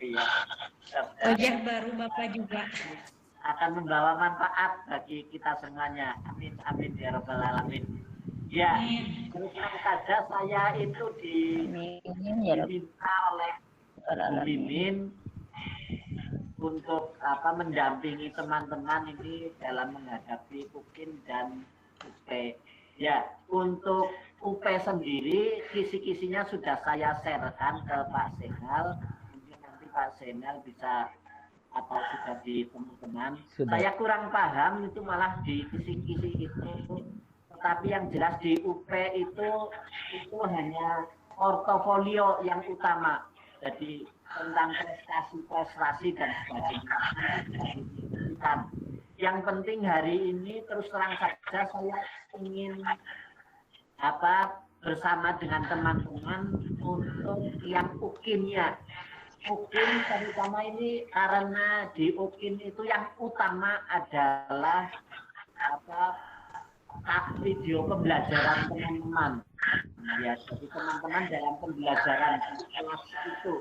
Iya. Proyek baru Bapak juga. Akan membawa manfaat bagi kita semuanya. Amin, amin ya rabbal alamin. Ya, terus terang saja saya itu diminta oleh Bu Mimin untuk mendampingi teman-teman ini dalam menghadapi UKIN dan UP. Ya, untuk UP sendiri kisi-kisinya sudah saya sharekan ke Pak Senal. Mungkin nanti Pak Senal bisa atau sudah di teman-teman. Saya kurang paham itu malah di kisi-kisi itu. Tetapi yang jelas di UP itu hanya portofolio yang utama. Jadi tentang prestasi dan sebagainya. Yang penting hari ini terus terang saja saya ingin bersama dengan teman-teman untuk yang UKIN-nya. UKIN terutama ini karena di UKIN itu yang utama adalah video pembelajaran teman-teman. Ya, jadi teman-teman dalam pembelajaran kelas itu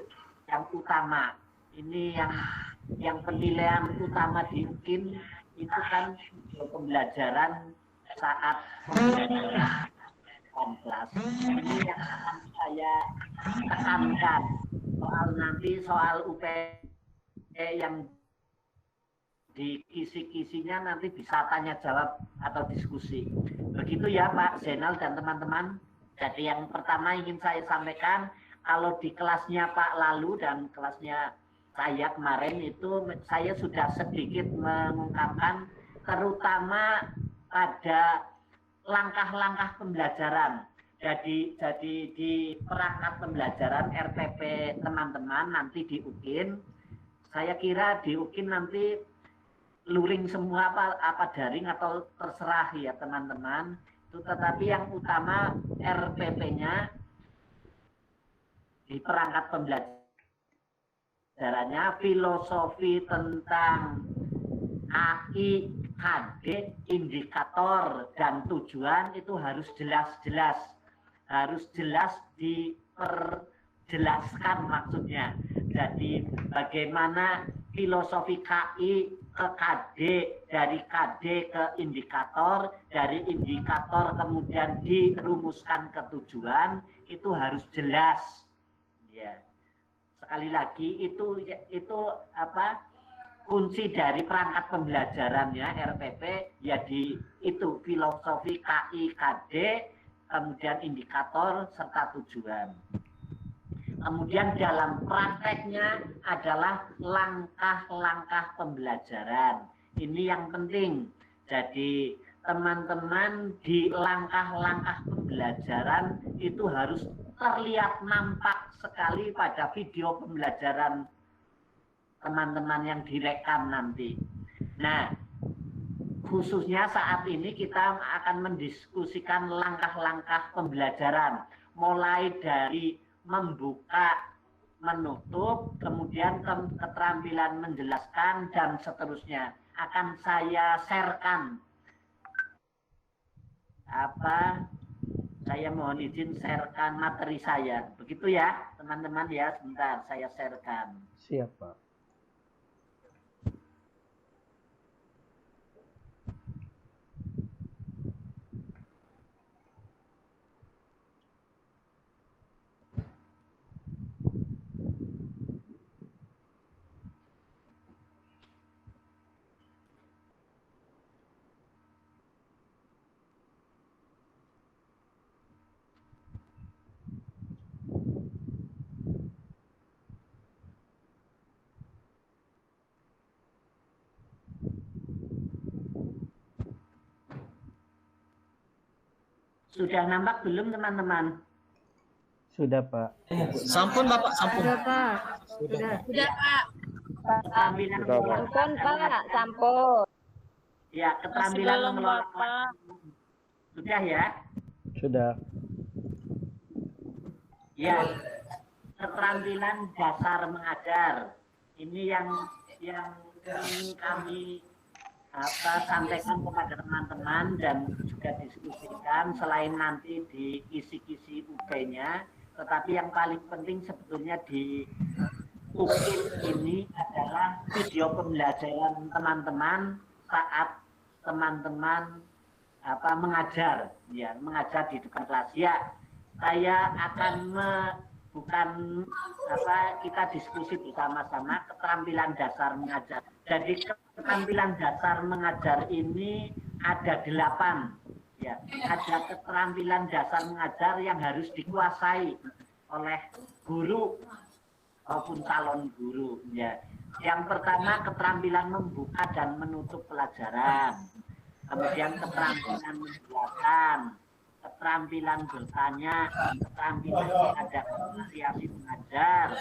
yang utama. Ini yang penilaian utama di UKIN itu kan video pembelajaran saat pembelajaran kelas. Ini yang akan saya tekankan soal UP yang di kisi-kisinya nanti bisa tanya jawab atau diskusi. Begitu ya Pak Zainal dan teman-teman. Jadi yang pertama ingin saya sampaikan, kalau di kelasnya Pak Lalu dan kelasnya saya kemarin itu saya sudah sedikit mengungkapkan terutama pada langkah-langkah pembelajaran. Jadi di perangkat pembelajaran RPP teman-teman nanti di UKIN, saya kira di UKIN nanti luring semua apa daring atau terserah ya teman-teman. Tetapi yang utama RPP-nya di perangkat pembelajarannya filosofi tentang AI, KD, indikator dan tujuan itu harus jelas-jelas, harus jelas diperjelaskan maksudnya. Jadi bagaimana filosofi KI ke KD, dari KD ke indikator, dari indikator kemudian dirumuskan ke tujuan, itu harus jelas. Ya. Sekali lagi itu kunci dari perangkat pembelajarannya RPP ya itu filosofi KI, KD, kemudian indikator serta tujuan. Kemudian dalam prakteknya adalah langkah-langkah pembelajaran. Ini yang penting. Jadi teman-teman di langkah-langkah pembelajaran itu harus terlihat nampak sekali pada video pembelajaran teman-teman yang direkam nanti. Nah, khususnya saat ini kita akan mendiskusikan langkah-langkah pembelajaran. Mulai dari membuka, menutup, kemudian keterampilan menjelaskan, dan seterusnya. Akan saya sharekan. Saya mohon izin sharekan materi saya. Begitu ya, teman-teman ya. Sebentar, saya sharekan. Siap, Pak. Sudah nampak belum teman-teman? Sudah, Pak. Sampun, Bapak, sampun. Sudah, Pak. Sudah, Pak. Keterampilan Sampun, Pak, sampun. Ya, keterampilan mengelola Bapak. Sudah ya? Sudah. Ya, keterampilan dasar mengajar. Ini yang ingin kami sampaikan kepada teman-teman dan juga diskusikan selain nanti di kisi-kisi UB-nya, tetapi yang paling penting sebetulnya di UKIN ini adalah video pembelajaran teman-teman saat teman-teman mengajar, ya, mengajar di depan kelas. Ya, saya akan bukan kita diskusi bersama-sama keterampilan dasar mengajar. Jadi keterampilan dasar mengajar ini ada 8. Ya, ada keterampilan dasar mengajar yang harus dikuasai oleh guru maupun calon guru. Ya, yang pertama keterampilan membuka dan menutup pelajaran, kemudian keterampilan menjelaskan, keterampilan bertanya, keterampilan ada variasi mengajar,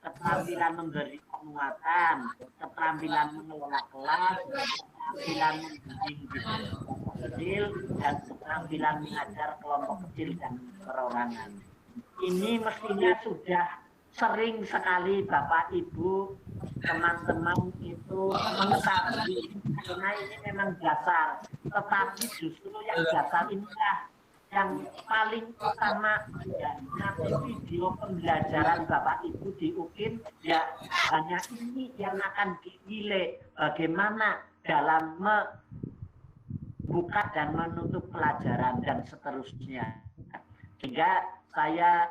keterampilan memberi penguatan, keterampilan mengelola kelas, keterampilan membimbing di kecil, dan keterampilan mengajar kelompok kecil dan perorangan. Ini mestinya sudah sering sekali Bapak Ibu, teman-teman itu mengetahui, karena ini memang dasar. Tetapi justru yang dasar inilah yang paling utama. Ya, nanti video pembelajaran Bapak Ibu di UKIN, ya hanya ini yang akan dinilai bagaimana dalam membuka dan menutup pelajaran dan seterusnya. Sehingga saya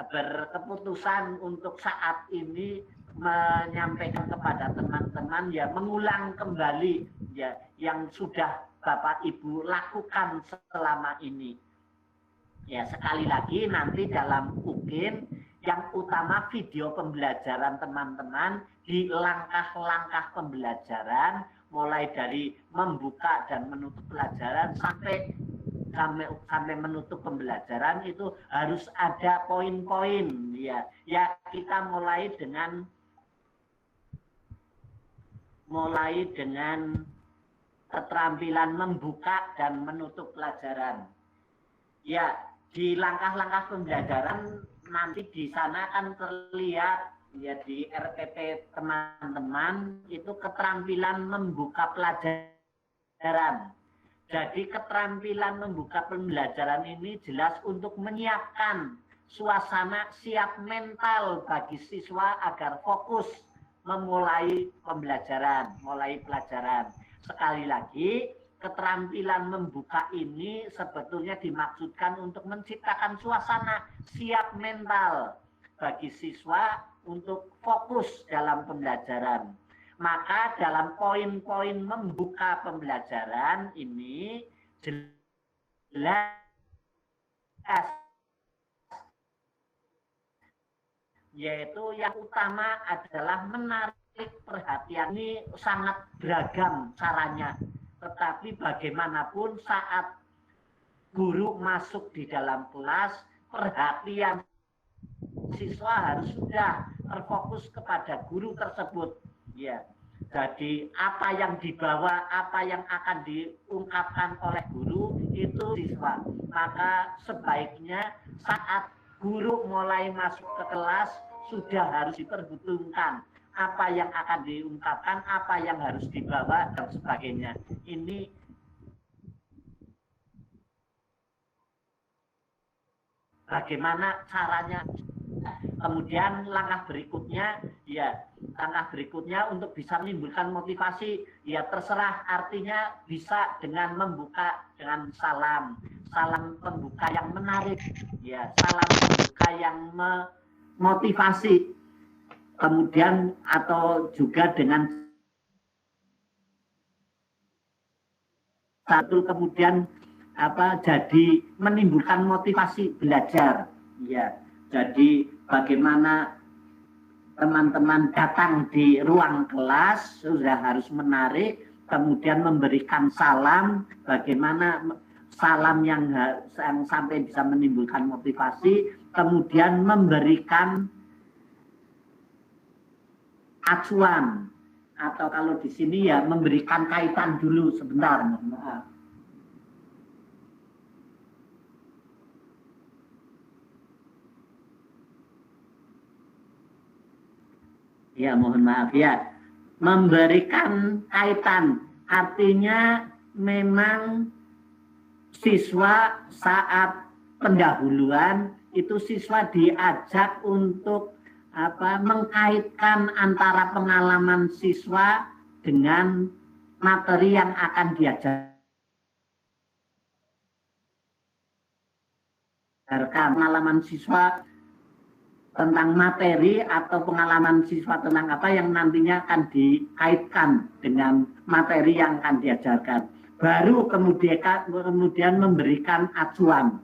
berkeputusan untuk saat ini menyampaikan kepada teman-teman, ya, mengulang kembali, ya, yang sudah Bapak Ibu lakukan selama ini. Ya, sekali lagi nanti dalam UKIN yang utama video pembelajaran teman-teman di langkah-langkah pembelajaran, mulai dari membuka dan menutup pelajaran sampai menutup pembelajaran itu harus ada poin-poin, ya. Ya, kita mulai dengan keterampilan membuka dan menutup pelajaran. Ya, di langkah-langkah pembelajaran nanti di sana kan terlihat, ya, di RPP teman-teman itu keterampilan membuka pelajaran. Jadi keterampilan membuka pembelajaran ini jelas untuk menyiapkan suasana siap mental bagi siswa agar fokus memulai pembelajaran, mulai pelajaran. Sekali lagi, keterampilan membuka ini sebetulnya dimaksudkan untuk menciptakan suasana siap mental bagi siswa untuk fokus dalam pembelajaran. Maka dalam poin-poin membuka pembelajaran ini jelas, yaitu yang utama adalah menarik perhatian. Ini sangat beragam caranya, tetapi bagaimanapun saat guru masuk di dalam kelas, perhatian siswa harus sudah terfokus kepada guru tersebut. Ya, jadi apa yang dibawa, apa yang akan diungkapkan oleh guru itu siswa. Maka sebaiknya saat guru mulai masuk ke kelas sudah harus diperhitungkan apa yang akan diungkapkan, apa yang harus dibawa dan sebagainya. Ini bagaimana caranya. Kemudian langkah berikutnya, ya, langkah berikutnya untuk bisa menimbulkan motivasi, ya terserah, artinya bisa dengan membuka dengan salam pembuka yang menarik, ya, salam pembuka yang memotivasi. Kemudian atau juga dengan satu kemudian jadi menimbulkan motivasi belajar, ya. Jadi bagaimana teman-teman datang di ruang kelas sudah harus menarik, kemudian memberikan salam, bagaimana salam yang sampai bisa menimbulkan motivasi, kemudian memberikan acuan, atau kalau di sini ya memberikan kaitan dulu sebentar, maaf. Ya, mohon maaf, ya. Memberikan kaitan, artinya memang siswa saat pendahuluan itu siswa diajak untuk mengkaitkan antara pengalaman siswa dengan materi yang akan diajarkan. Pengalaman siswa tentang materi atau pengalaman siswa tentang apa yang nantinya akan dikaitkan dengan materi yang akan diajarkan. Baru kemudian memberikan acuan.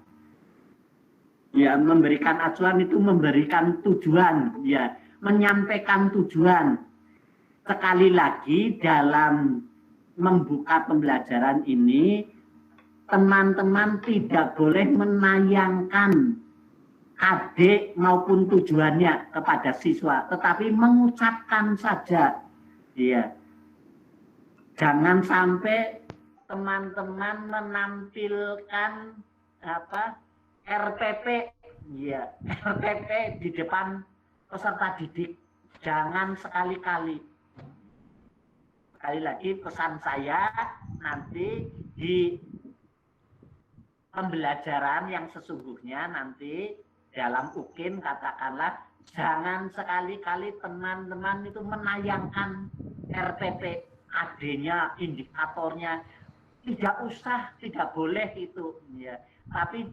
Ya, memberikan acuan itu memberikan tujuan, ya, menyampaikan tujuan. Sekali lagi dalam membuka pembelajaran ini, teman-teman tidak boleh menayangkan adik maupun tujuannya kepada siswa, tetapi mengucapkan saja. Iya. Jangan sampai teman-teman menampilkan RPP, ya, RPP di depan peserta didik. Jangan sekali-kali. Sekali lagi pesan saya, nanti di pembelajaran yang sesungguhnya nanti dalam UKIN katakanlah jangan sekali-kali teman-teman itu menayangkan RPP, AD-nya, indikatornya, tidak usah, tidak boleh itu, ya. Tapi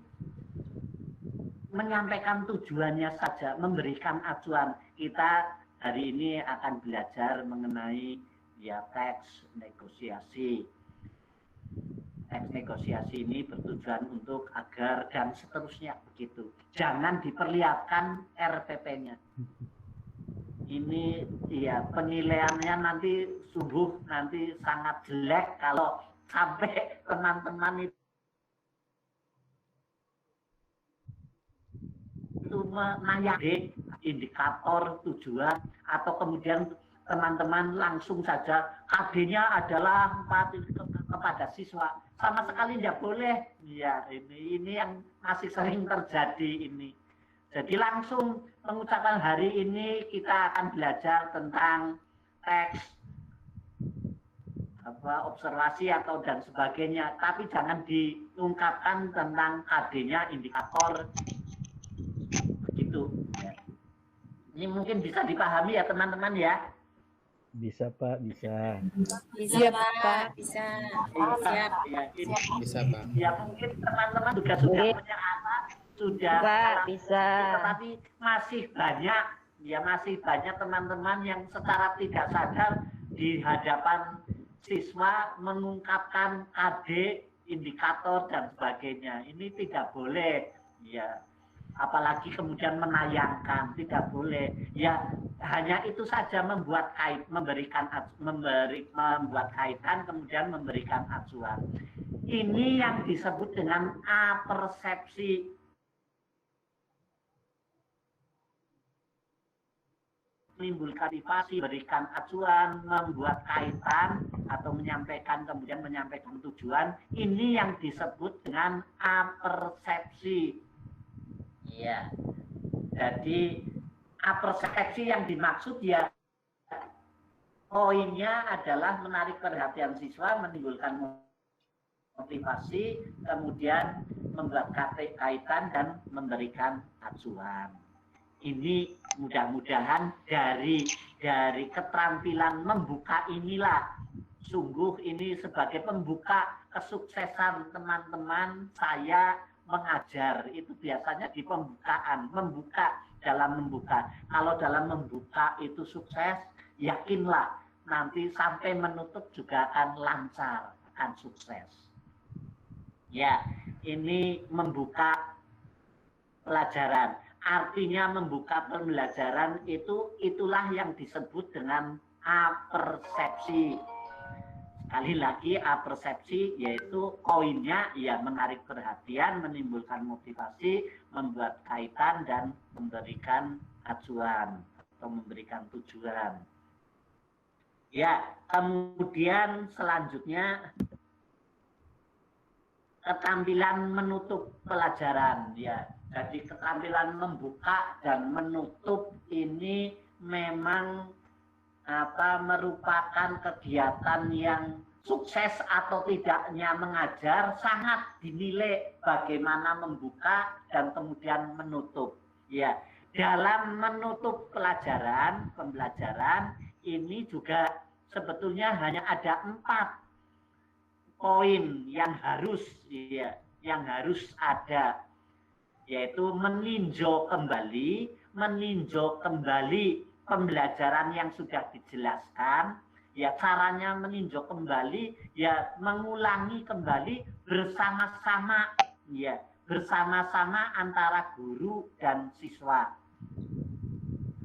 menyampaikan tujuannya saja, memberikan acuan. Kita hari ini akan belajar mengenai ya teks negosiasi. Teks negosiasi ini bertujuan untuk agar dan seterusnya begitu. Jangan diperlihatkan RPP-nya. Ini ya penilaiannya nanti sungguh nanti sangat jelek kalau sampai teman-teman itu menayangkan indikator tujuan atau kemudian teman-teman langsung saja KD-nya adalah 4 kepada siswa, sama sekali tidak boleh. Ya, ini yang masih sering terjadi ini. Jadi langsung mengucapkan hari ini kita akan belajar tentang teks observasi atau dan sebagainya, tapi jangan diungkapkan tentang KD-nya, indikator begitu. Ya. Ini mungkin bisa dipahami ya teman-teman ya. Bisa Pak, bisa. Bisa Pak, bisa. Siap. Ya, Bisa Pak. Ya mungkin teman-teman juga sudah punya anak, sudah Pak, bisa. Tetapi masih banyak teman-teman yang secara tidak sadar di hadapan siswa mengungkapkan KD, indikator dan sebagainya. Ini tidak boleh, ya. Apalagi kemudian menayangkan, tidak boleh. Ya hanya itu saja membuat membuat kaitan kemudian memberikan acuan. Ini yang disebut dengan apersepsi. Menimbulkan motivasi, berikan acuan, membuat kaitan atau kemudian menyampaikan tujuan. Ini yang disebut dengan apersepsi. Ya, jadi apersepsi yang dimaksud ya poinnya adalah menarik perhatian siswa, menimbulkan motivasi, kemudian membuat kaitan dan memberikan acuan. Ini mudah-mudahan dari keterampilan membuka inilah sungguh ini sebagai pembuka kesuksesan teman-teman saya mengajar. Itu biasanya di pembukaan, dalam membuka. Kalau dalam membuka itu sukses, yakinlah nanti sampai menutup juga akan lancar, akan sukses. Ya, ini membuka pelajaran. Artinya membuka pembelajaran itulah yang disebut dengan apersepsi. Sekali lagi apersepsi yaitu poinnya ya menarik perhatian, menimbulkan motivasi, membuat kaitan dan memberikan acuan atau memberikan tujuan. Ya, kemudian selanjutnya keterampilan menutup pelajaran ya. Jadi keterampilan membuka dan menutup ini memang merupakan kegiatan yang sukses atau tidaknya mengajar sangat dinilai bagaimana membuka dan kemudian menutup. Ya, dalam menutup pembelajaran ini juga sebetulnya hanya ada 4 poin yang harus ada, yaitu meninjau kembali pembelajaran yang sudah dijelaskan. Ya, caranya meninjau kembali, ya mengulangi kembali bersama-sama, ya bersama-sama antara guru dan siswa.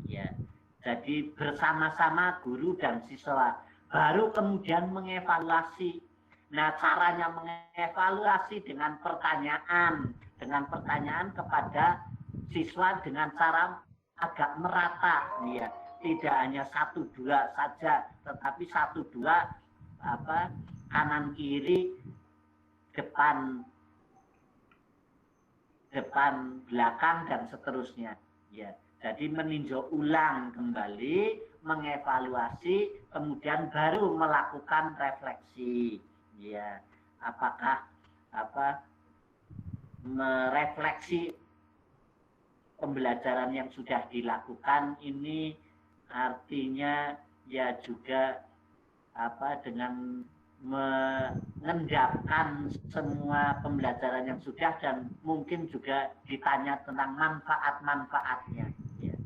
Ya, jadi bersama-sama guru dan siswa. Baru kemudian mengevaluasi. Nah, caranya mengevaluasi dengan pertanyaan kepada siswa dengan cara agak merata, ya. Tidak hanya 1-2 saja, tetapi 1-2 kanan kiri, depan belakang dan seterusnya. Ya, jadi meninjau ulang kembali, mengevaluasi, kemudian baru melakukan refleksi. Ya, apakah merefleksi pembelajaran yang sudah dilakukan ini artinya ya juga dengan mengendapkan semua pembelajaran yang sudah dan mungkin juga ditanya tentang manfaat-manfaatnya. Ya.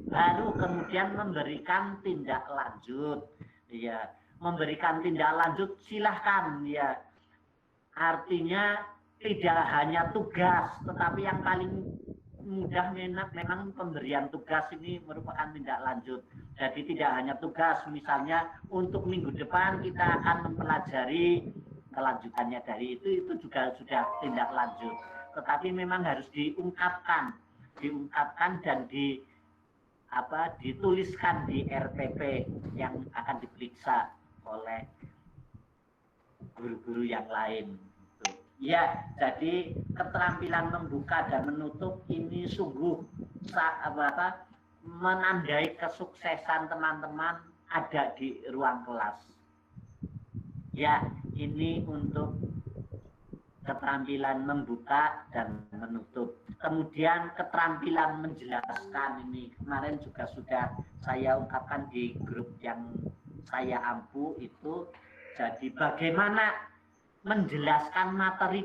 Baru kemudian memberikan tindak lanjut. Ya, memberikan tindak lanjut silahkan, ya. Artinya tidak hanya tugas, tetapi yang paling mudah memang pemberian tugas ini merupakan tindak lanjut. Jadi tidak hanya tugas, misalnya untuk minggu depan kita akan mempelajari kelanjutannya dari itu juga sudah tindak lanjut. Tetapi memang harus diungkapkan dan dituliskan di RPP yang akan diperiksa oleh guru-guru yang lain. Ya, jadi keterampilan membuka dan menutup ini sungguh menandai kesuksesan teman-teman ada di ruang kelas. Ya, ini untuk keterampilan membuka dan menutup. Kemudian keterampilan menjelaskan ini kemarin juga sudah saya ungkapkan di grup yang saya ampu itu. Jadi bagaimana menjelaskan materi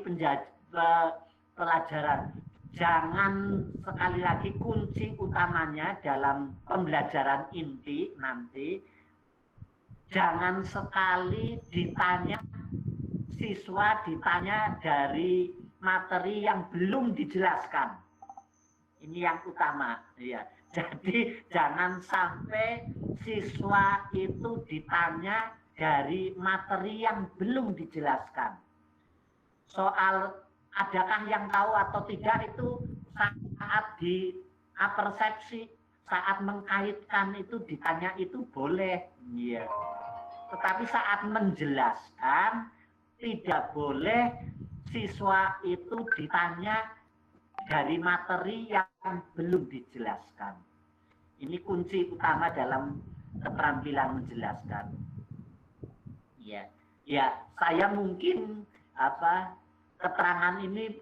pelajaran. Jangan, sekali lagi, kunci utamanya dalam pembelajaran inti nanti, jangan sekali siswa ditanya dari materi yang belum dijelaskan. Ini yang utama, ya. Jadi jangan sampai siswa itu ditanya dari materi yang belum dijelaskan. Soal adakah yang tahu atau tidak itu saat di persepsi, saat mengkaitkan itu ditanya itu boleh, ya. Tetapi saat menjelaskan tidak boleh siswa itu ditanya dari materi yang belum dijelaskan. Ini kunci utama dalam keterampilan menjelaskan. Ya, saya mungkin keterangan ini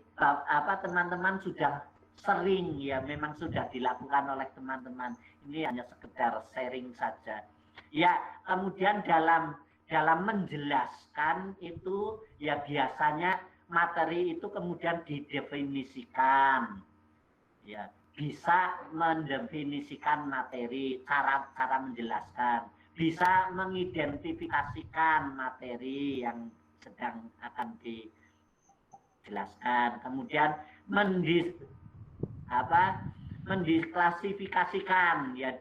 teman-teman sudah sering, ya, memang sudah dilakukan oleh teman-teman. Ini hanya sekedar sharing saja. Ya, kemudian dalam menjelaskan itu ya biasanya materi itu kemudian didefinisikan. Ya, bisa mendefinisikan materi, cara menjelaskan. Bisa mengidentifikasikan materi yang sedang akan dijelaskan, kemudian mendisklasifikasikan, ya,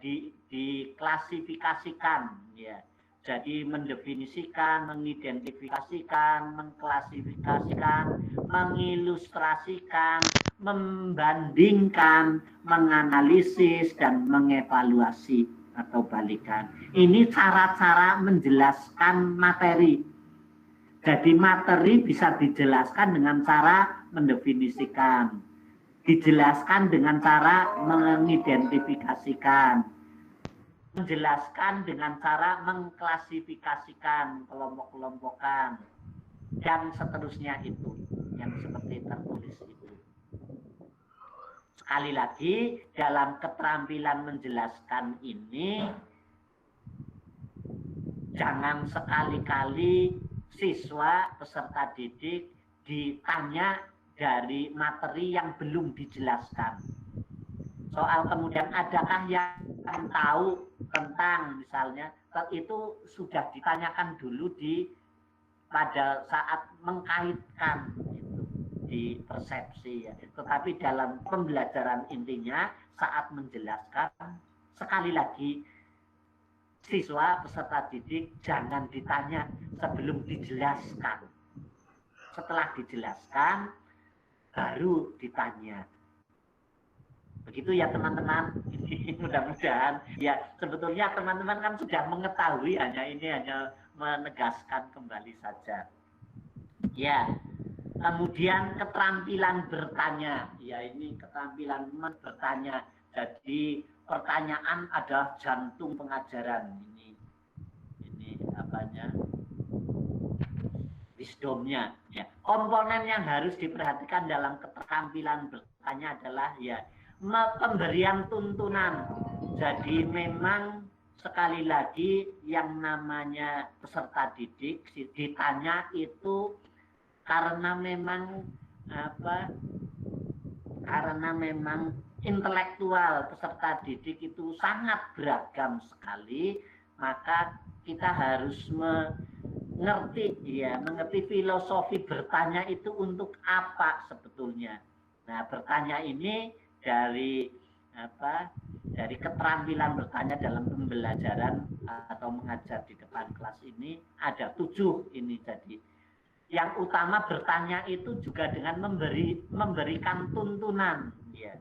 diklasifikasikan, ya. Jadi mendefinisikan, mengidentifikasikan, mengklasifikasikan, mengilustrasikan, membandingkan, menganalisis dan mengevaluasi atau balikan. Ini cara-cara menjelaskan materi. Jadi materi bisa dijelaskan dengan cara mendefinisikan, dijelaskan dengan cara mengidentifikasikan, menjelaskan dengan cara mengklasifikasikan, kelompok-kelompokan, dan seterusnya itu, yang seperti tertulis itu. Sekali lagi, dalam keterampilan menjelaskan ini, jangan sekali-kali siswa peserta didik ditanya dari materi yang belum dijelaskan. Soal kemudian adakah yang tahu tentang misalnya, itu sudah ditanyakan dulu pada saat mengkaitkan itu di persepsi ya. Tetapi dalam pembelajaran intinya saat menjelaskan, sekali lagi siswa peserta didik jangan ditanya sebelum dijelaskan. Setelah dijelaskan baru ditanya. Begitu ya teman-teman. Ini mudah-mudahan ya, sebetulnya teman-teman kan sudah mengetahui, hanya menegaskan kembali saja. Ya. Kemudian keterampilan bertanya. Ya, ini keterampilan bertanya. Jadi pertanyaan adalah jantung pengajaran. Ini apanya? Wisdomnya. Ya. Komponen yang harus diperhatikan dalam keterampilan bertanya adalah ya pemberian tuntunan. Jadi memang sekali lagi yang namanya peserta didik ditanya itu karena memang karena memang intelektual peserta didik itu sangat beragam sekali, maka kita harus mengerti filosofi bertanya itu untuk apa sebetulnya. Nah, bertanya ini dari keterampilan bertanya dalam pembelajaran atau mengajar di depan kelas ini ada 7 ini. Jadi yang utama bertanya itu juga dengan memberikan tuntunan, ya.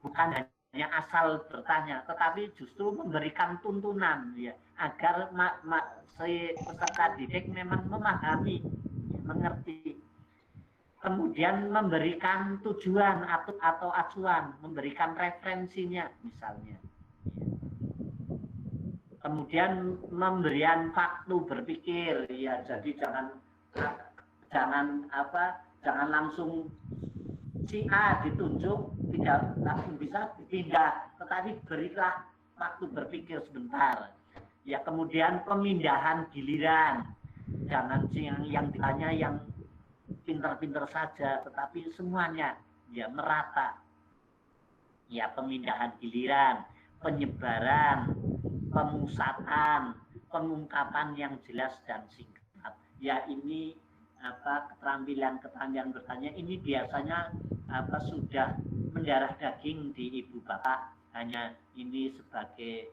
Bukan hanya asal bertanya, tetapi justru memberikan tuntunan, ya, agar si peserta didik memang memahami, ya, mengerti. Kemudian memberikan tujuan atau acuan, memberikan referensinya misalnya. Kemudian memberikan waktu berpikir, ya, jadi jangan langsung si A ditunjuk tidak langsung bisa dipindah, tetapi berilah waktu berpikir sebentar. Ya, kemudian pemindahan giliran, jangan yang ditanya yang pinter-pinter saja, tetapi semuanya ya merata. Ya, pemindahan giliran, penyebaran, pemusatan, pengungkapan yang jelas dan singkat. Ya, ini keterampilan bertanya ini biasanya sudah mendarah daging di ibu bapak, hanya ini sebagai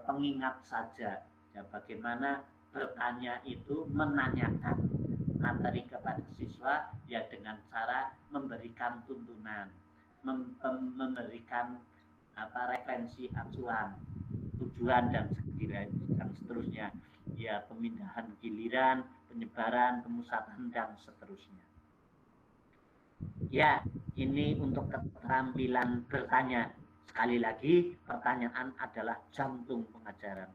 pengingat saja ya, bagaimana bertanya itu menanyakan materi kepada siswa ya dengan cara memberikan tuntunan, memberikan referensi acuan, tujuan dan seterusnya, ya, pemindahan giliran, penyebaran, pemusatan dan seterusnya. Ya, ini untuk keterampilan bertanya. Sekali lagi, pertanyaan adalah jantung pengajaran.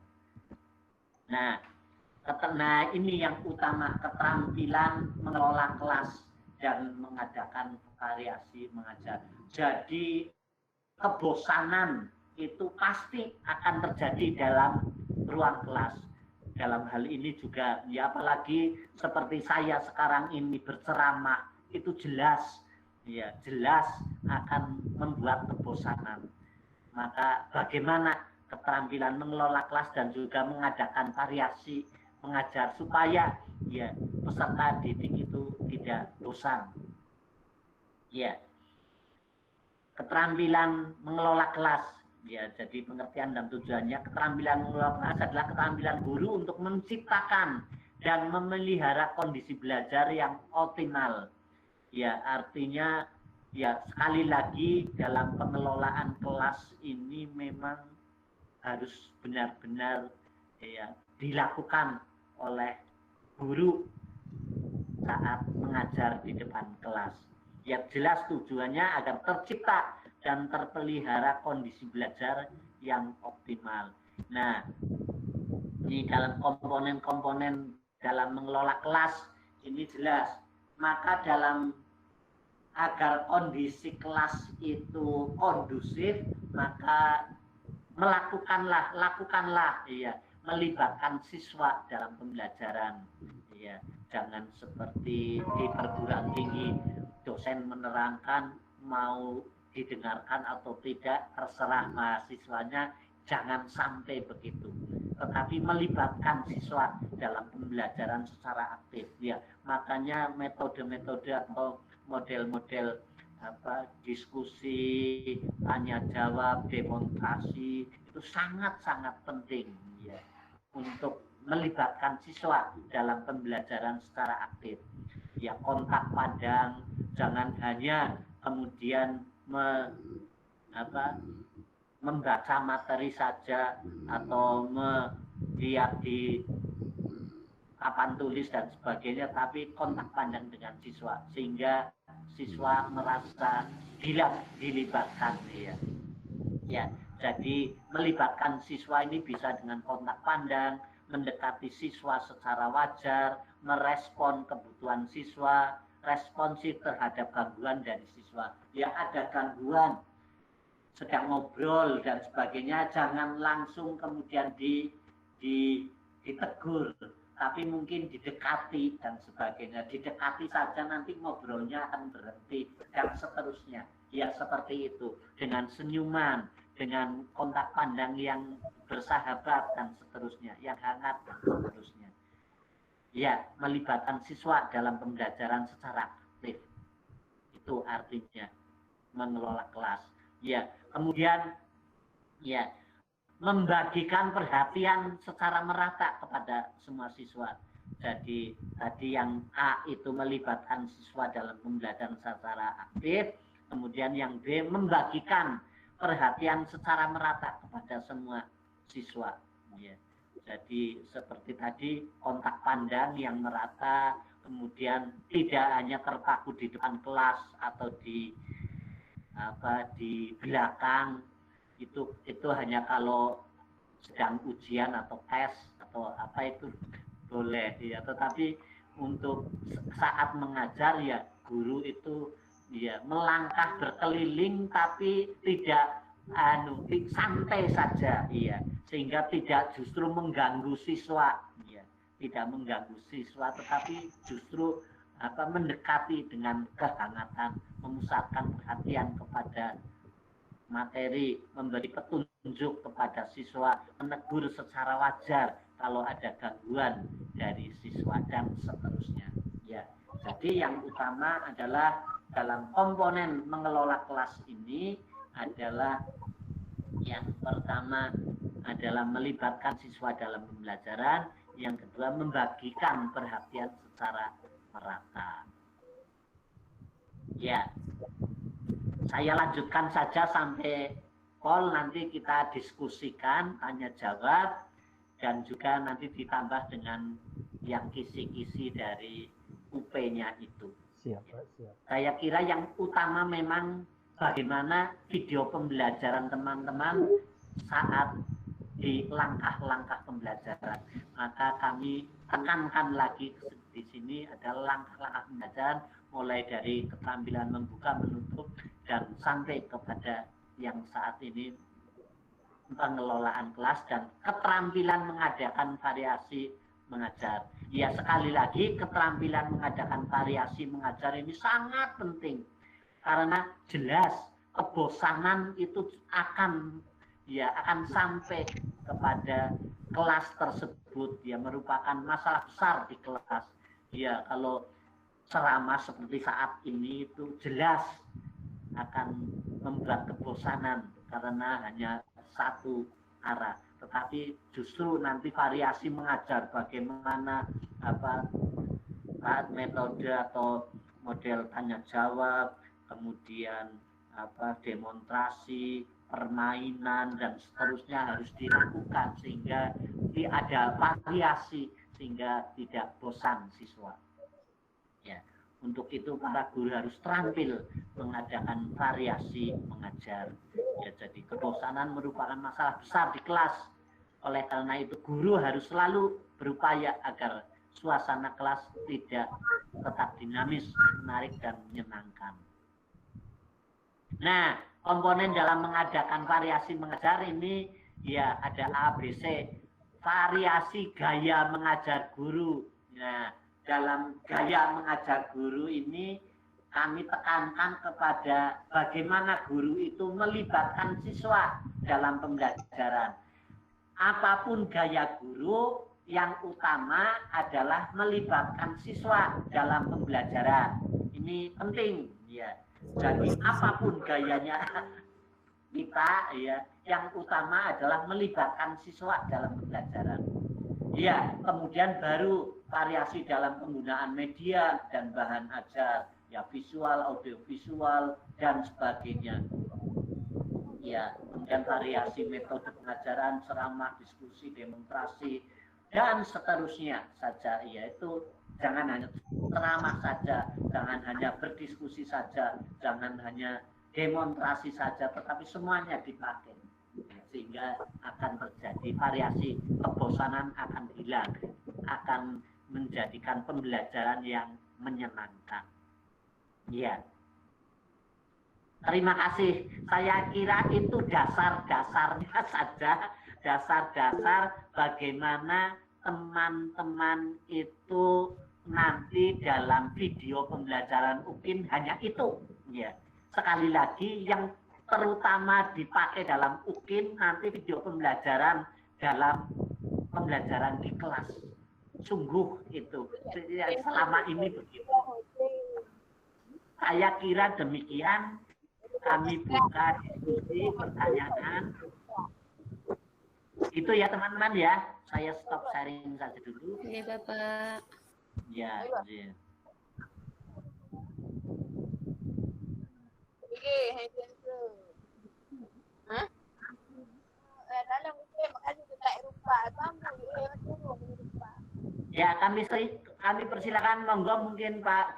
Nah, ini yang utama, keterampilan mengelola kelas dan mengadakan variasi mengajar. Jadi kebosanan itu pasti akan terjadi dalam ruang kelas. Dalam hal ini juga, ya, apalagi seperti saya sekarang ini berceramah, itu jelas akan membuat kebosanan. Maka bagaimana keterampilan mengelola kelas dan juga mengadakan variasi mengajar supaya ya peserta didik itu tidak bosan. Ya. Keterampilan mengelola kelas, ya, jadi pengertian dan tujuannya, keterampilan mengelola kelas adalah keterampilan guru untuk menciptakan dan memelihara kondisi belajar yang optimal. Ya, artinya ya sekali lagi dalam pengelolaan kelas ini memang harus benar-benar ya dilakukan oleh guru saat mengajar di depan kelas. Ya, jelas tujuannya agar tercipta dan terpelihara kondisi belajar yang optimal. Nah, ini dalam komponen-komponen dalam mengelola kelas ini jelas. Maka dalam agar kondisi kelas itu kondusif, maka lakukanlah ya, melibatkan siswa dalam pembelajaran ya. Jangan seperti di perguruan tinggi dosen menerangkan mau didengarkan atau tidak terserah mahasiswanya, jangan sampai begitu. Tetapi melibatkan siswa dalam pembelajaran secara aktif ya. Makanya metode-metode atau model-model diskusi, tanya jawab, demonstrasi itu sangat-sangat penting ya, untuk melibatkan siswa dalam pembelajaran secara aktif. Ya, kontak pandang, jangan hanya kemudian membaca materi saja atau melihat di papan tulis dan sebagainya, tapi kontak pandang dengan siswa sehingga siswa merasa dilibatkan ya. Ya, jadi melibatkan siswa ini bisa dengan kontak pandang, mendekati siswa secara wajar, merespon kebutuhan siswa, responsif terhadap gangguan dari siswa. Ya, ada gangguan, sedang ngobrol dan sebagainya, jangan langsung kemudian ditegur, tapi mungkin didekati dan sebagainya. Didekati saja nanti ngobrolnya akan berhenti dan seterusnya. Ya, seperti itu. Dengan senyuman, dengan kontak pandang yang bersahabat dan seterusnya, yang hangat dan seterusnya. Ya, melibatkan siswa dalam pembelajaran secara aktif. Itu artinya mengelola kelas. Ya, kemudian ya, membagikan perhatian secara merata kepada semua siswa. Jadi tadi yang A itu melibatkan siswa dalam pembelajaran secara aktif, kemudian yang B membagikan perhatian secara merata kepada semua siswa. Ya. Jadi seperti tadi, kontak pandang yang merata, kemudian tidak hanya terpaku di depan kelas atau di belakang. Itu hanya kalau sedang ujian atau tes atau apa itu boleh ya, tetapi untuk saat mengajar ya, guru itu ya melangkah berkeliling tapi tidak santai saja ya, sehingga tidak justru mengganggu siswa ya, tidak mengganggu siswa tetapi justru mendekati dengan kehangatan, memusatkan perhatian kepada materi, memberi petunjuk kepada siswa, menegur secara wajar kalau ada gangguan dari siswa dan seterusnya. Ya, jadi yang utama adalah dalam komponen mengelola kelas ini adalah yang pertama adalah melibatkan siswa dalam pembelajaran, yang kedua membagikan perhatian secara merata. Ya. Saya lanjutkan saja sampai Pol, nanti kita diskusikan, tanya jawab, dan juga nanti ditambah dengan yang kisi-kisi dari UP-nya itu. Siap, Pak, siap. Saya kira yang utama memang bagaimana video pembelajaran teman-teman saat di langkah-langkah pembelajaran. Maka kami tekankan lagi di sini adalah langkah-langkah pembelajaran, mulai dari keterampilan membuka, menutup, dan sampai kepada yang saat ini pengelolaan kelas dan keterampilan mengadakan variasi mengajar. Ya, sekali lagi keterampilan mengadakan variasi mengajar ini sangat penting, karena jelas kebosanan itu akan sampai kepada kelas tersebut ya, merupakan masalah besar di kelas. Ya, kalau ceramah seperti saat ini itu jelas akan membuat kebosanan karena hanya satu arah. Tetapi justru nanti variasi mengajar, bagaimana metode atau model tanya jawab, kemudian demonstrasi, permainan dan seterusnya harus dilakukan sehingga ada variasi, sehingga tidak bosan siswa. Ya, Untuk itu para guru harus terampil mengadakan variasi mengajar. Ya, jadi kebosanan merupakan masalah besar di kelas. Oleh karena itu guru harus selalu berupaya agar suasana kelas tidak tetap dinamis, menarik dan menyenangkan. Nah, komponen dalam mengadakan variasi mengajar ini ya ada ABC. Variasi gaya mengajar guru. Nah, dalam gaya mengajar guru ini kami tekankan kepada bagaimana guru itu melibatkan siswa dalam pembelajaran. Apapun gaya guru, yang utama adalah melibatkan siswa dalam pembelajaran. Ini penting ya. Jadi apapun gayanya kita ya, yang utama adalah melibatkan siswa dalam pembelajaran. Ya, kemudian baru variasi dalam penggunaan media dan bahan ajar, ya visual, audiovisual dan sebagainya. Ya, kemudian variasi metode pengajaran, ceramah, diskusi, demonstrasi dan seterusnya saja, yaitu jangan hanya ceramah saja, jangan hanya berdiskusi saja, jangan hanya demonstrasi saja, tetapi semuanya dipakai sehingga akan terjadi variasi, kebosanan akan hilang, akan menjadikan pembelajaran yang menyenangkan. Ya. Terima kasih. Saya kira itu dasar-dasarnya saja, dasar-dasar bagaimana teman-teman itu nanti dalam video pembelajaran UKIN hanya itu. Ya. Sekali lagi yang terutama dipakai dalam UKIN nanti video pembelajaran dalam pembelajaran di kelas. Sungguh itu. Selama ini begitu. Saya kira demikian. Kami buka diskusi, pertanyaan. Itu ya teman-teman ya. Saya stop sharing saja dulu. Iya Bapak. Ya, ya. Ya, kami persilakan monggo mungkin Pak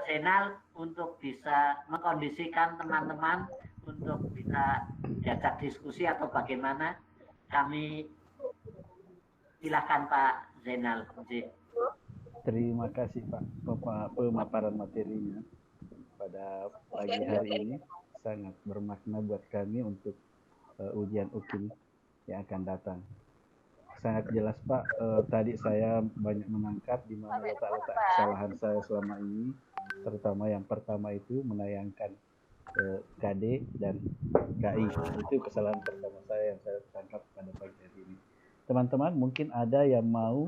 Zainal untuk bisa mengkondisikan teman-teman untuk bisa diajak diskusi atau bagaimana. Kami silakan Pak Zainal. Terima kasih Pak pemaparan materinya pada pagi hari ini sangat bermakna buat kami untuk ujian UKIN yang akan datang. Sangat jelas Pak, tadi saya banyak menangkap di mana letak-letak kesalahan saya selama ini, terutama yang pertama itu menayangkan KD dan KI. Itu kesalahan pertama saya yang saya tangkap pada pagi hari ini. Teman-teman mungkin ada yang mau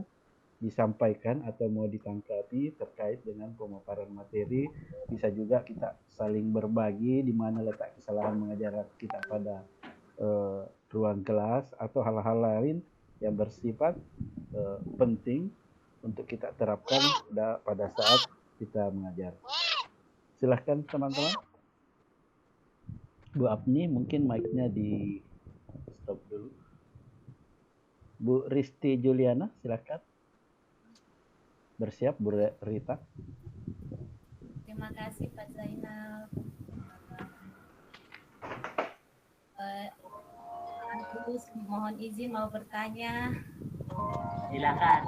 disampaikan atau mau ditangkapi terkait dengan pemaparan materi, bisa juga kita saling berbagi di mana letak kesalahan mengajar kita pada ruang kelas atau hal-hal lain yang bersifat penting untuk kita terapkan pada saat kita mengajar. Silahkan teman-teman. Bu Apni mungkin mic-nya di stop dulu. Bu Risti Juliana silahkan. Bersiap Bu Rita. Terima kasih Pak Zainal. Terus mohon izin mau bertanya. Silakan.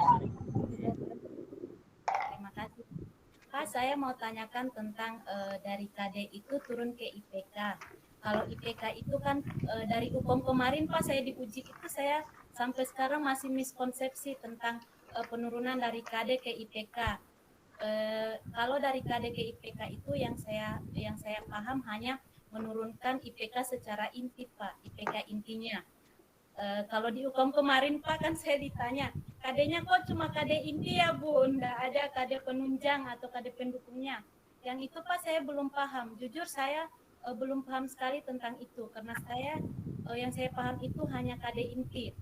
Terima kasih. Pak, saya mau tanyakan tentang dari KD itu turun ke IPK. Kalau IPK itu kan dari UPOM kemarin Pak saya diuji itu saya sampai sekarang masih miskonsepsi tentang penurunan dari KD ke IPK. Kalau dari KD ke IPK itu yang saya paham hanya menurunkan IPK secara inti Pak, IPK intinya. Kalau di UKOM kemarin Pak kan saya ditanya, KD-nya kok cuma KD inti ya Bu, enggak ada KD penunjang atau KD pendukungnya. Yang itu Pak saya belum paham, jujur saya belum paham sekali tentang itu, karena yang saya paham itu hanya KD inti.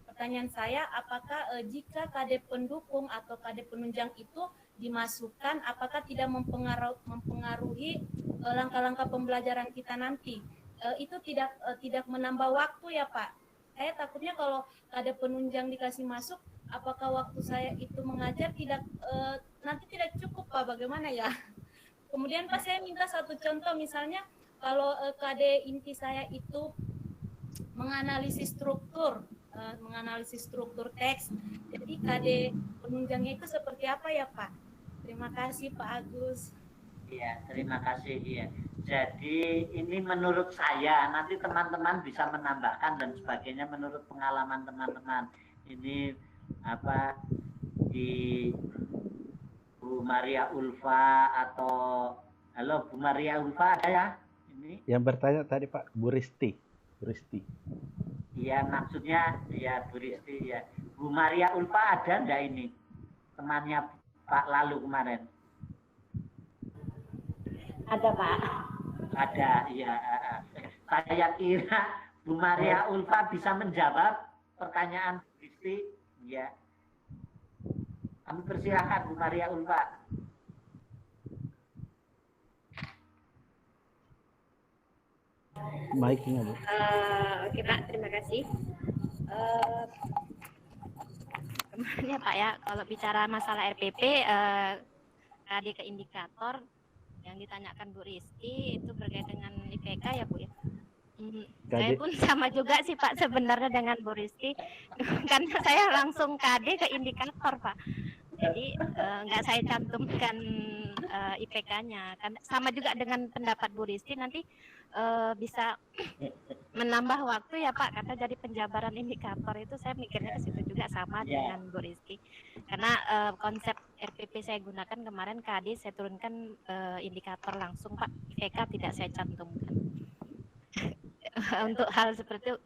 Pertanyaan saya, apakah jika KD pendukung atau KD penunjang itu dimasukkan, apakah tidak mempengaruhi langkah-langkah pembelajaran kita nanti? Itu tidak menambah waktu ya Pak? Saya takutnya kalau KD penunjang dikasih masuk, apakah waktu saya itu mengajar tidak nanti tidak cukup Pak, bagaimana ya? Kemudian Pak saya minta satu contoh, misalnya kalau KD inti saya itu menganalisis struktur teks. Jadi KD penunjangnya itu seperti apa ya Pak? Terima kasih Pak Agus. Iya, terima kasih. Iya. Jadi ini menurut saya, nanti teman-teman bisa menambahkan dan sebagainya menurut pengalaman teman-teman. Ini apa di Bu Maria Ulfa atau halo Bu Maria Ulfa ada ya? Ini Yang bertanya tadi Pak, Bu Risti. iya maksudnya ya Bu Risti ya. Bu Maria Ulfa ada enggak ini? Temannya Pak Lalu kemarin. Ada Pak. Ada, iya. Saya kira Bu Maria Ulfa bisa menjawab pertanyaan Bu Risti. Ya. Kami persilahkan Bu Maria Ulfa. Mic-nya Bu. Oke Pak, terima kasih. Kemarin ya Pak ya, kalau bicara masalah RPP, KD ke indikator yang ditanyakan Bu Rizky itu berkaitan dengan IPK ya Bu ya. Saya pun sama juga sih Pak sebenarnya dengan Bu Rizky, karena saya langsung KD ke indikator Pak. Jadi nggak saya cantumkan IPK-nya. Kan sama juga dengan pendapat Bu Rizky, nanti bisa menambah waktu ya Pak, kata jadi penjabaran indikator itu saya mikirnya ke situ juga sama dengan Bu Rizky. Karena konsep RPP saya gunakan kemarin KD saya turunkan indikator langsung Pak, IPK tidak saya cantumkan. Untuk hal seperti itu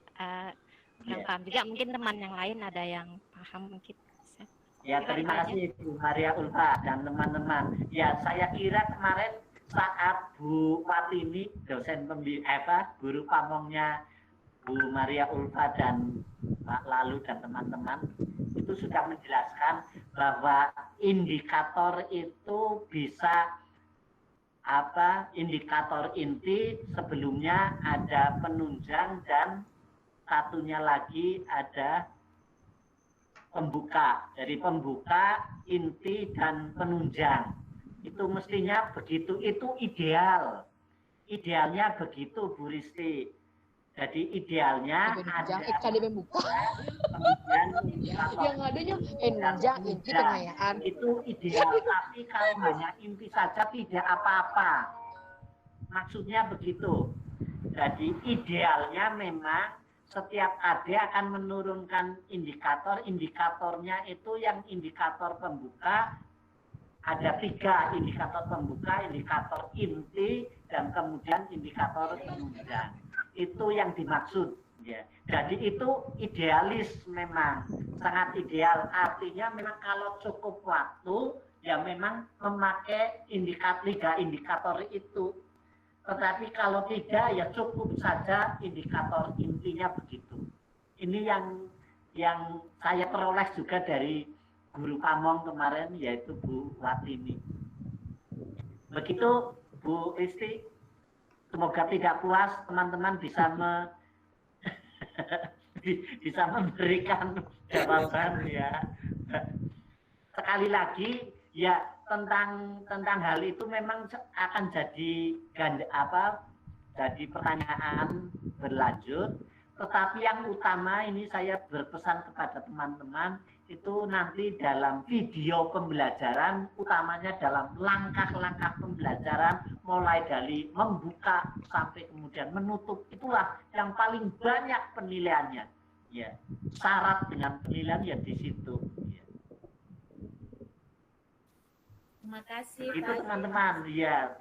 kurang paham juga, mungkin teman yang lain ada yang paham mungkin. Ya, terima kasih Bu Maria Ulfa dan teman-teman. Ya, saya kira kemarin saat Bu Watini, dosen guru pamongnya Bu Maria Ulfa dan Pak Lalu dan teman-teman, itu sudah menjelaskan bahwa indikator itu bisa indikator inti, sebelumnya ada penunjang dan satunya lagi ada pembuka. Dari pembuka, inti, dan penunjang. Itu mestinya begitu. Itu ideal. Idealnya begitu, Bu Risti. Jadi idealnya ada KD pembuka. Kemudian Yang adanya penunjang, inti, pengayaan. Itu ideal. Tapi kalau hanya inti saja tidak apa-apa. Maksudnya begitu. Jadi idealnya memang setiap KD akan menurunkan indikator. Indikatornya itu yang indikator pembuka. Ada 3 indikator pembuka, indikator inti, dan kemudian indikator penunjang. Itu yang dimaksud. Ya. Jadi itu idealis memang. Sangat ideal. Artinya memang kalau cukup waktu, ya memang memakai 3 indikator itu. Tetapi kalau tidak, ya cukup saja indikator intinya begitu. Ini yang saya peroleh juga dari guru pamong kemarin, yaitu Bu Watini. Begitu Bu Risti, semoga tidak puas, teman-teman bisa bisa memberikan jawaban ya. Sekali lagi, ya tentang hal itu memang akan jadi jadi pertanyaan berlanjut. Tetapi yang utama ini saya berpesan kepada teman-teman itu nanti dalam video pembelajaran, utamanya dalam langkah-langkah pembelajaran mulai dari membuka sampai kemudian menutup, itulah yang paling banyak penilaiannya. Ya, syarat dengan penilaian ya di situ. Ya. Terima kasih Itu Pak. teman-teman, ya.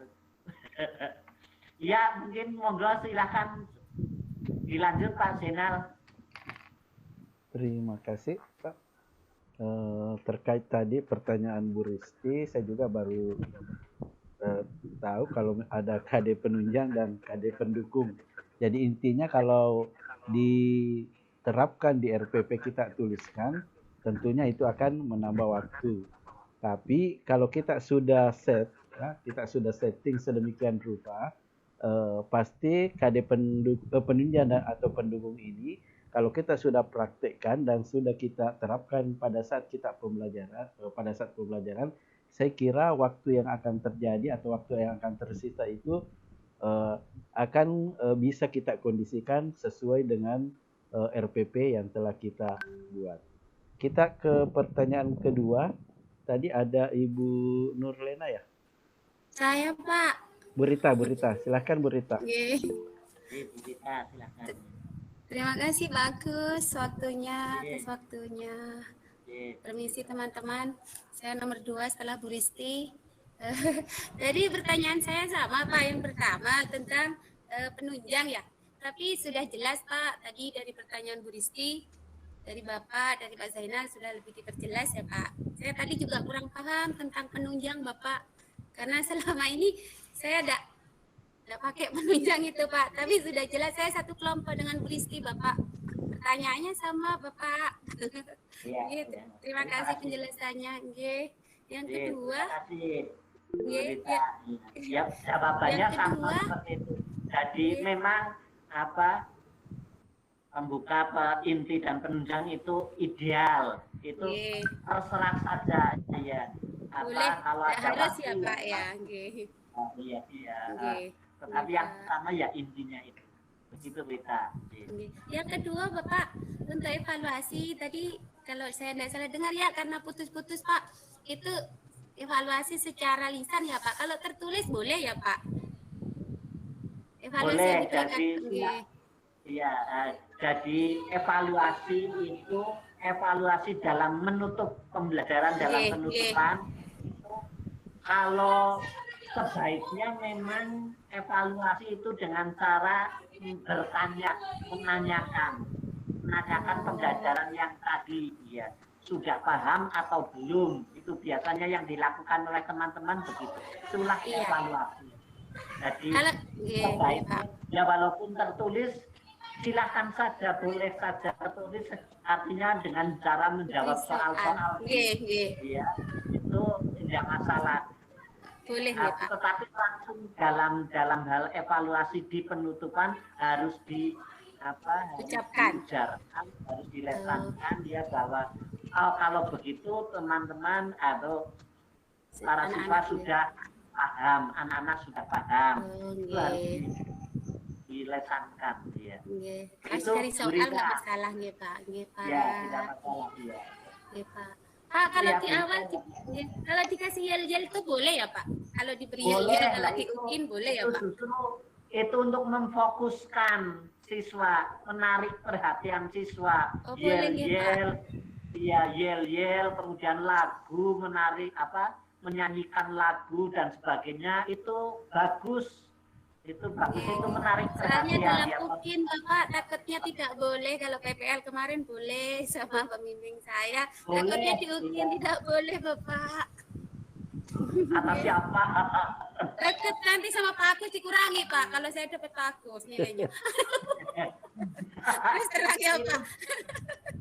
Ya, mungkin monggo silakan dilanjut Pak Zainal. Terima kasih Pak. Terkait tadi pertanyaan Bu Risti, saya juga baru tahu kalau ada KD penunjang dan KD pendukung. Jadi intinya kalau diterapkan di RPP kita tuliskan, tentunya itu akan menambah waktu. Tapi kalau kita sudah sudah setting sedemikian rupa, pasti KD penunjang atau pendukung ini, kalau kita sudah praktekkan dan sudah kita terapkan pada saat pembelajaran, saya kira waktu yang akan terjadi atau waktu yang akan tersisa itu akan bisa kita kondisikan sesuai dengan RPP yang telah kita buat. Kita ke pertanyaan kedua. Tadi ada Ibu Nurlena ya? Saya, Pak. Bu Rita, silakan Bu Rita. Oke. Bu Rita, silakan. Terima kasih bagus waktunya, atas waktunya. Permisi teman-teman, saya nomor 2 setelah Bu Risti. Jadi pertanyaan saya sama Pak, yang pertama tentang penunjang ya. Tapi sudah jelas Pak, tadi dari pertanyaan Bu Risti, dari Bapak, dari Pak Zainal sudah lebih diperjelas ya Pak. Saya tadi juga kurang paham tentang penunjang Bapak, karena selama ini saya tidak pakai penunjang itu Pak. Tapi sudah jelas saya satu kelompok dengan Bu Risti Bapak. Pertanyaannya sama Bapak. Ya, terima kasih penjelasannya. Yang kedua, ya, jawabannya sama seperti itu. Jadi memang pembuka, inti dan penunjang itu ideal. Itu terserah saja ya. Boleh, kalau ada harus waktu, ya Pak ya. Iya. Tetapi yang pertama ya intinya itu. Begitu Rita. Yang kedua Bapak, untuk evaluasi tadi kalau saya tidak salah dengar ya, karena putus-putus Pak, itu evaluasi secara lisan ya Pak. Kalau tertulis boleh ya Pak? Evaluasi boleh, yang diberikan. Jadi evaluasi itu evaluasi dalam menutup pembelajaran, dalam penutupan. Kalau sebaiknya memang evaluasi itu dengan cara bertanya, menanyakan pembelajaran yang tadi ya sudah paham atau belum, itu biasanya yang dilakukan oleh teman-teman begitu. Itulah evaluasi. Jadi sebaiknya ya walaupun tertulis silakan saja, boleh saja tertulis, artinya dengan cara menjawab soal-soal ya itu tidak masalah. Boleh ya Pak. Tetapi langsung dalam hal evaluasi di penutupan harus ucapkan, harus dilesankan ya bahwa kalau begitu teman-teman atau para siswa sudah paham, anak-anak sudah paham. Itu harus dilesankan ya. Itu dari soal nggak masalah nih Pak. Ya, tidak masalah ya. Pak. Pak, kalau di awal kalau dikasih yel-yel itu boleh ya Pak? Kalau diberi yel-yel, kalau diukin boleh ya Pak? Justru itu untuk memfokuskan siswa, menarik perhatian siswa. Yel-yel, yel-yel, kemudian lagu, menarik menyanyikan lagu dan sebagainya, itu bagus. Itu bagus, itu menarik perhatian. Soalnya dalam UKIN Bapak takutnya tidak boleh, kalau PPL kemarin boleh sama pembimbing saya. Takutnya di UKIN tidak boleh Bapak. Kata siapa? Takut nanti sama Pak Agus dikurangi Pak, kalau saya dapat Pak Agus nilainya. Terus terang ya Pak.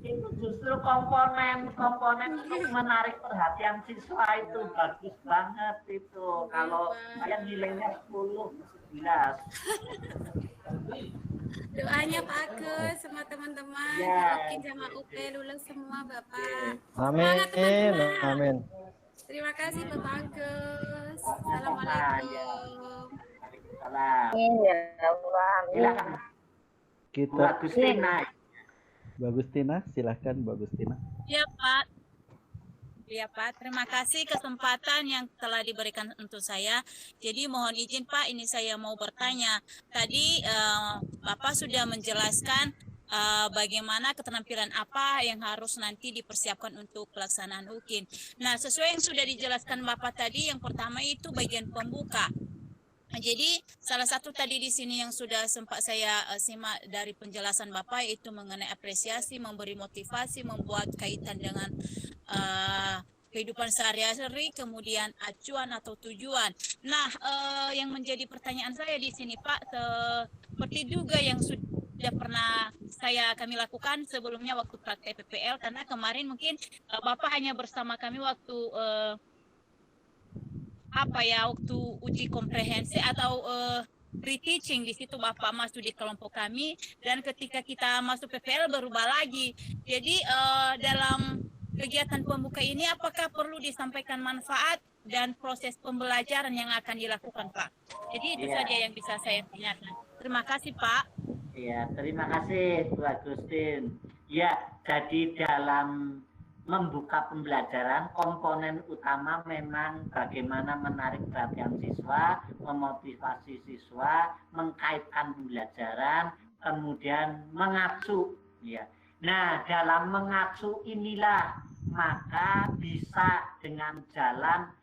Itu justru komponen untuk menarik perhatian siswa itu bagus banget itu. Kalau saya nilainya 10, 11. Doanya Pak Agus sama teman-teman, UKIN sama UP lulus semua Bapak. Amin. Amin. Terima kasih Bapak Agus. Assalamualaikum. Silakan. Kita Bu Agustina, silakan Bu Agustina. Ya Pak. Ya Pak, terima kasih kesempatan yang telah diberikan untuk saya. Jadi mohon izin Pak, ini saya mau bertanya. Tadi Bapak sudah menjelaskan bagaimana keterampilan apa yang harus nanti dipersiapkan untuk pelaksanaan UKIN. Nah, sesuai yang sudah dijelaskan Bapak tadi, yang pertama itu bagian pembuka. Jadi salah satu tadi di sini yang sudah sempat saya simak dari penjelasan Bapak itu mengenai apresiasi, memberi motivasi, membuat kaitan dengan kehidupan sehari-hari, kemudian acuan atau tujuan. Nah, yang menjadi pertanyaan saya di sini Pak, seperti juga yang sudah pernah kami lakukan sebelumnya waktu praktek PPL, karena kemarin mungkin Bapak hanya bersama kami waktu waktu uji komprehensi atau pre-teaching, di situ Bapak masuk di kelompok kami, dan ketika kita masuk PPL berubah lagi. Jadi dalam kegiatan pembuka ini apakah perlu disampaikan manfaat dan proses pembelajaran yang akan dilakukan, Pak. Jadi itu Iya. saja yang bisa saya tanyakan. Terima kasih, Pak. Ya, terima kasih Bu Agustin. Ya, jadi dalam membuka pembelajaran, komponen utama memang bagaimana menarik perhatian siswa, memotivasi siswa, mengkaitkan pembelajaran, kemudian mengacu. Ya. Nah, dalam mengacu inilah maka bisa dengan jalan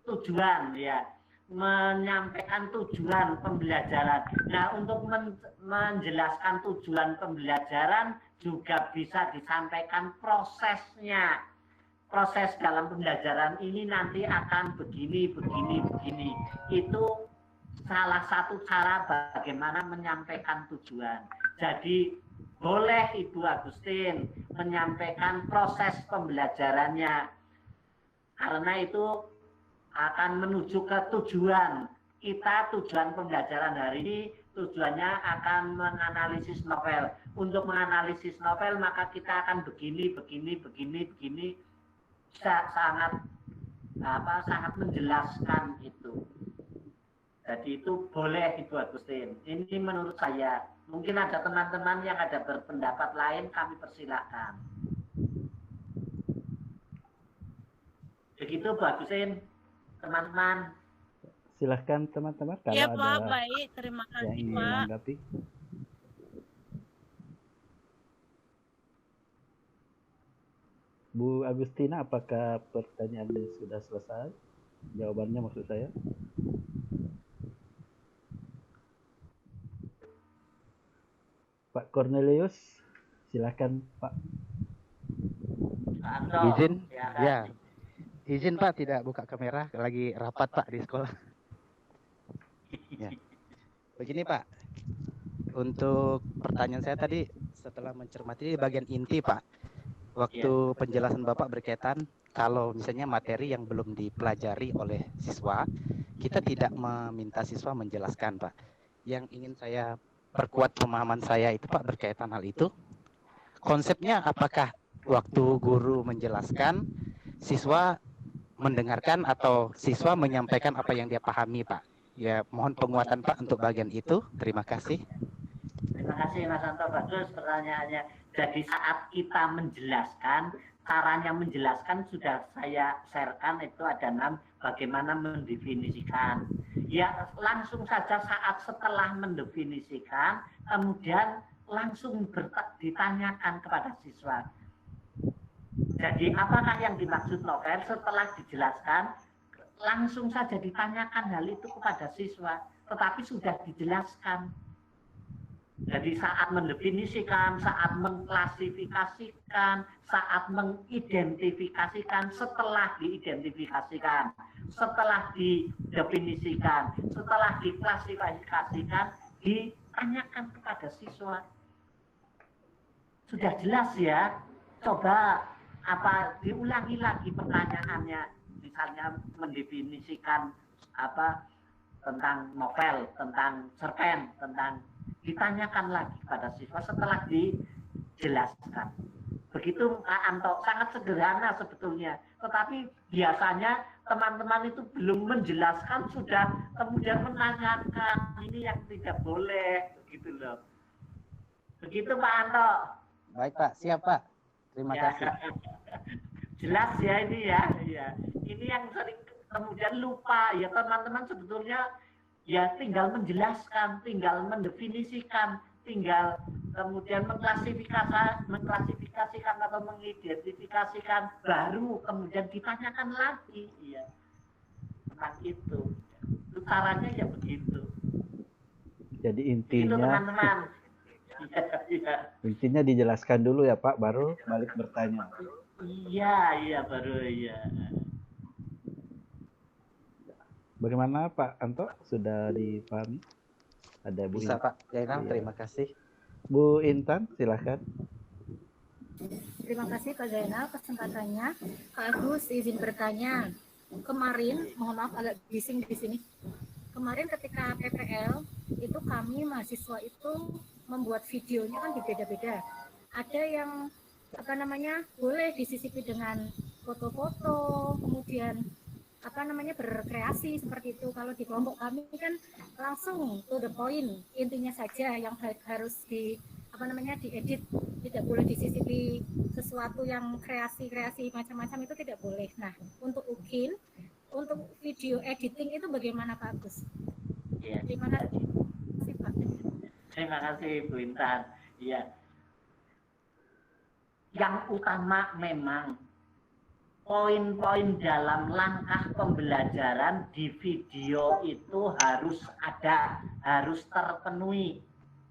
tujuan ya, menyampaikan tujuan pembelajaran. Nah, untuk menjelaskan tujuan pembelajaran juga bisa disampaikan prosesnya. Proses dalam pembelajaran ini nanti akan begini. Itu salah satu cara bagaimana menyampaikan tujuan. Jadi boleh Ibu Agustin menyampaikan proses pembelajarannya, karena itu akan menuju ke tujuan. Kita tujuan pembelajaran hari ini tujuannya akan menganalisis novel. Untuk menganalisis novel maka kita akan begini. Sangat menjelaskan itu. Jadi itu boleh Ibu Agustin. Ini menurut saya. Mungkin ada teman-teman yang ada berpendapat lain, kami persilakan. Begitu Bu Agustin, teman-teman. Silahkan teman-teman kalau Ya, Pak. ada Baik. Terima yang kasih, ingin Pak. menanggapi. Bu Agustina, apakah pertanyaannya sudah selesai? Jawabannya maksud saya. Pak Cornelius, silakan Pak. Izin, kan? ya. Izin Pak, tidak buka kamera, lagi rapat Pak di sekolah. Ya. Begini Pak, untuk pertanyaan saya tadi setelah mencermati bagian inti Pak, waktu penjelasan Bapak berkaitan kalau misalnya materi yang belum dipelajari oleh siswa, kita tidak meminta siswa menjelaskan Pak. Yang ingin saya perkuat pemahaman saya itu Pak berkaitan hal itu, konsepnya apakah waktu guru menjelaskan, siswa mendengarkan atau siswa menyampaikan apa yang dia pahami Pak. Ya, mohon penguatan Pak untuk bagian itu. Terima kasih. Terima kasih Mas Anto, bagus pertanyaannya. Jadi saat kita menjelaskan, caranya menjelaskan sudah saya sharekan, itu ada 6, bagaimana mendefinisikan. Ya, langsung saja saat setelah mendefinisikan, kemudian langsung ditanyakan kepada siswa. Jadi apakah yang dimaksud novel? Setelah dijelaskan, langsung saja ditanyakan hal itu kepada siswa, tetapi sudah dijelaskan. Jadi saat mendefinisikan, saat mengklasifikasikan, saat mengidentifikasikan, setelah diidentifikasikan, setelah didefinisikan, setelah diklasifikasikan, ditanyakan kepada siswa. Sudah jelas ya? Coba diulangi lagi pertanyaannya, misalnya mendefinisikan tentang novel, tentang cerpen, ditanyakan lagi pada siswa setelah dijelaskan. Begitu Pak Anto, sangat sederhana sebetulnya, tetapi biasanya teman-teman itu belum menjelaskan sudah kemudian menanyakan, ini yang tidak boleh, begitu loh. Begitu Pak Anto. Baik Pak, siap Pak. Terima kasih. Jelas ya ini ya. Ini yang sering kemudian lupa ya teman-teman, sebetulnya ya tinggal menjelaskan, tinggal mendefinisikan, tinggal kemudian mengklasifikasikan atau mengidentifikasikan, baru kemudian ditanyakan lagi ya tentang itu. Caranya ya begitu. Jadi itu intinya teman-teman. intinya dijelaskan dulu ya Pak, baru balik bertanya. Iya baru ya. Bagaimana Pak Anto, sudah dipahami? Ada Bu Bisa Intan. Pak Zainal, terima kasih. Bu Intan, silakan. Terima kasih Kak Zainal kesempatannya. Kak Agus izin bertanya. Kemarin, mohon maaf agak bising di sini. Kemarin ketika PPL itu kami mahasiswa itu membuat videonya kan berbeda-beda. Ada yang boleh disisipi dengan foto-foto, kemudian berkreasi seperti itu. Kalau di kelompok kami kan langsung to the point, intinya saja yang harus diedit, tidak boleh disisipi sesuatu yang kreasi macam-macam, itu tidak boleh. Nah, untuk UKIN, untuk video editing itu bagaimana Pak Agus? Iya. Terima kasih Pak. Terima kasih Bu Intan. Iya. Yang utama memang poin-poin dalam langkah pembelajaran di video itu harus ada, harus terpenuhi.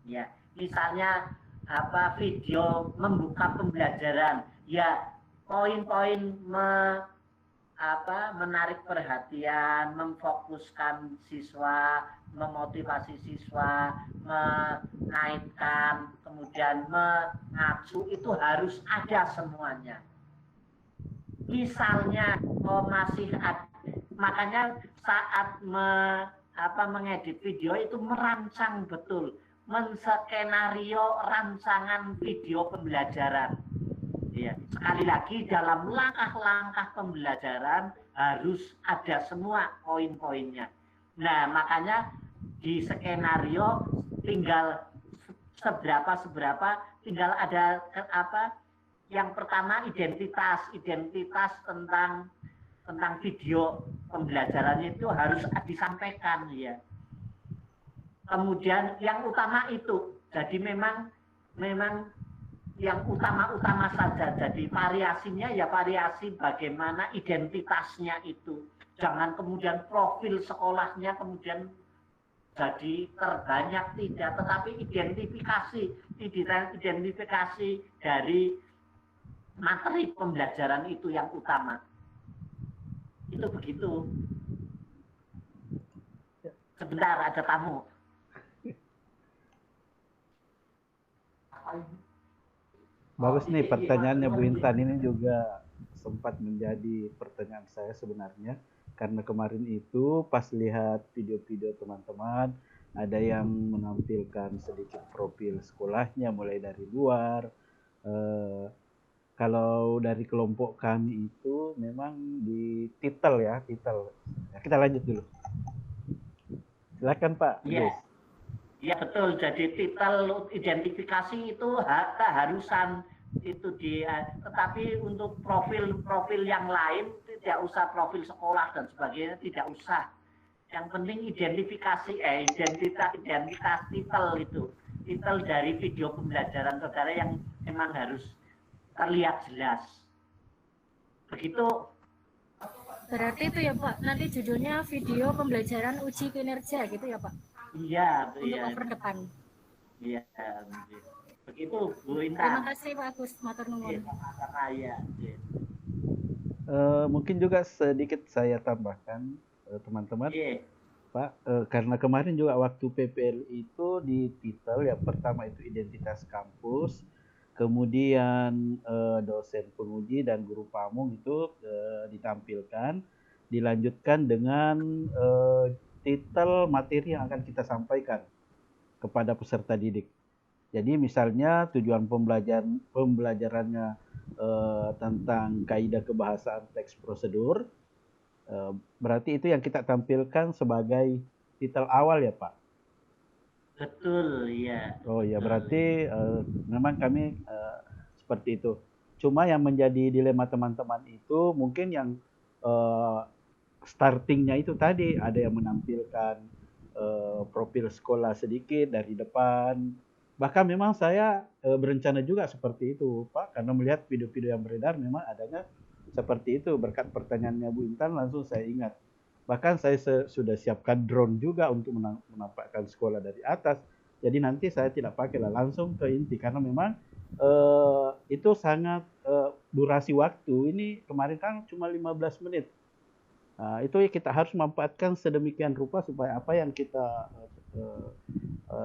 Ya, misalnya video membuka pembelajaran, ya poin-poin menarik perhatian, memfokuskan siswa, memotivasi siswa, mengaitkan, kemudian mengacu, itu harus ada semuanya. Misalnya masih ada, makanya saat mengedit video itu merancang betul, menskenario rancangan video pembelajaran. Ya, sekali lagi dalam langkah-langkah pembelajaran harus ada semua poin-poinnya. Nah, makanya di skenario tinggal seberapa tinggal ada yang pertama identitas tentang video pembelajarannya itu harus disampaikan ya. Kemudian yang utama itu, jadi memang yang utama saja. Jadi variasinya ya variasi bagaimana identitasnya itu. Jangan kemudian profil sekolahnya kemudian jadi terbanyak, tidak, tetapi identifikasi dari materi pembelajaran itu yang utama. Itu begitu. Sebentar, ada tamu. Bagus nih pertanyaannya Bu Intan, ini juga sempat menjadi pertanyaan saya sebenarnya. Karena kemarin itu pas lihat video-video teman-teman, ada yang menampilkan sedikit profil sekolahnya mulai dari luar. Kalau dari kelompok kami itu memang di titel. Ya, kita lanjut dulu. Silakan Pak. Iya. Ya betul. Jadi titel identifikasi itu keharusan itu tetapi untuk profil yang lain tidak usah, profil sekolah dan sebagainya tidak usah. Yang penting identifikasi identitas titel itu. Titel dari video pembelajaran saudara yang memang harus terlihat jelas. Begitu. Berarti itu ya Pak, nanti judulnya video pembelajaran uji kinerja gitu ya Pak? Iya. Untuk cover depan. Iya. Begitu Bu Intan. Terima kasih Pak Agus, matur nuwun. Iya. Mungkin juga sedikit saya tambahkan teman-teman. Pak, karena kemarin juga waktu PPL itu di titel yang pertama itu identitas kampus, kemudian dosen penguji dan guru pamung itu ditampilkan, dilanjutkan dengan titel materi yang akan kita sampaikan kepada peserta didik. Jadi misalnya tujuan pembelajarannya tentang kaidah kebahasaan teks prosedur, berarti itu yang kita tampilkan sebagai titel awal ya Pak? Betul, ya. Oh ya, berarti memang kami seperti itu. Cuma yang menjadi dilema teman-teman itu mungkin yang startingnya itu tadi, ada yang menampilkan profil sekolah sedikit dari depan. Bahkan memang saya berencana juga seperti itu Pak, karena melihat video-video yang beredar memang adanya seperti itu. Berkat pertanyaannya Bu Intan langsung saya ingat. Bahkan saya sudah siapkan drone juga untuk menampakkan sekolah dari atas. Jadi nanti saya tidak pakailah, langsung ke inti. Karena memang itu sangat durasi waktu. Ini kemarin kan cuma 15 menit. Itu kita harus memanfaatkan sedemikian rupa supaya apa yang kita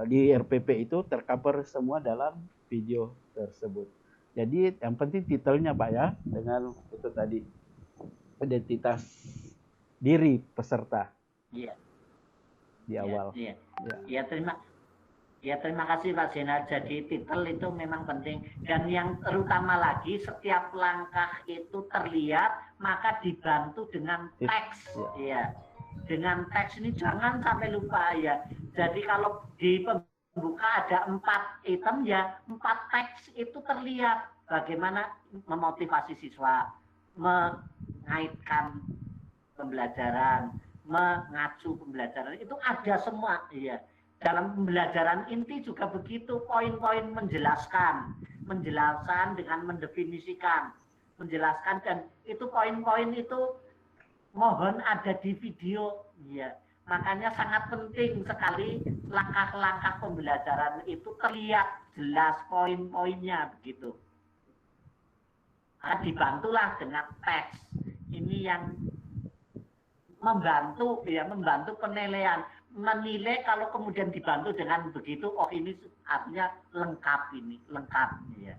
di RPP itu tercover semua dalam video tersebut. Jadi yang penting titelnya Pak ya, dengan itu tadi identitas diri peserta. Iya. Di awal. Iya. Ya, Ya, terima kasih Pak Zenar. Jadi titel itu memang penting. Dan yang terutama lagi, setiap langkah itu terlihat, maka dibantu dengan teks. Ya, dengan teks ini jangan sampai lupa ya. Jadi kalau di pembuka ada 4 item ya, 4 teks itu terlihat. Bagaimana memotivasi siswa, mengaitkan pembelajaran, mengacu pembelajaran, itu ada semua. Ya. Dalam pembelajaran inti juga begitu, poin-poin menjelaskan dengan mendefinisikan, menjelaskan, dan itu poin-poin itu mohon ada di video, ya. Makanya sangat penting sekali langkah-langkah pembelajaran itu terlihat jelas poin-poinnya begitu. Nah, dibantulah dengan teks. Ini yang membantu ya, membantu penilaian. Menilai kalau kemudian dibantu dengan begitu, oh ini artinya lengkap ini, lengkap ya.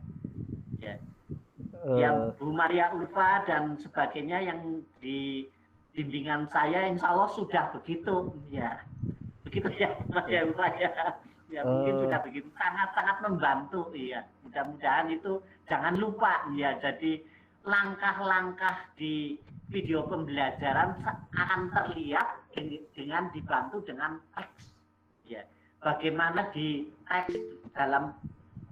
Ya. Yang Bu Maria Ulfa dan sebagainya yang di bimbingan saya insya Allah sudah begitu ya. Begitu ya Maria Ulfa ya. Ya mungkin sudah begitu, sangat-sangat membantu ya. Mudah-mudahan itu jangan lupa ya. Jadi langkah-langkah di video pembelajaran akan terlihat dengan dibantu dengan teks. Ya, bagaimana di teks dalam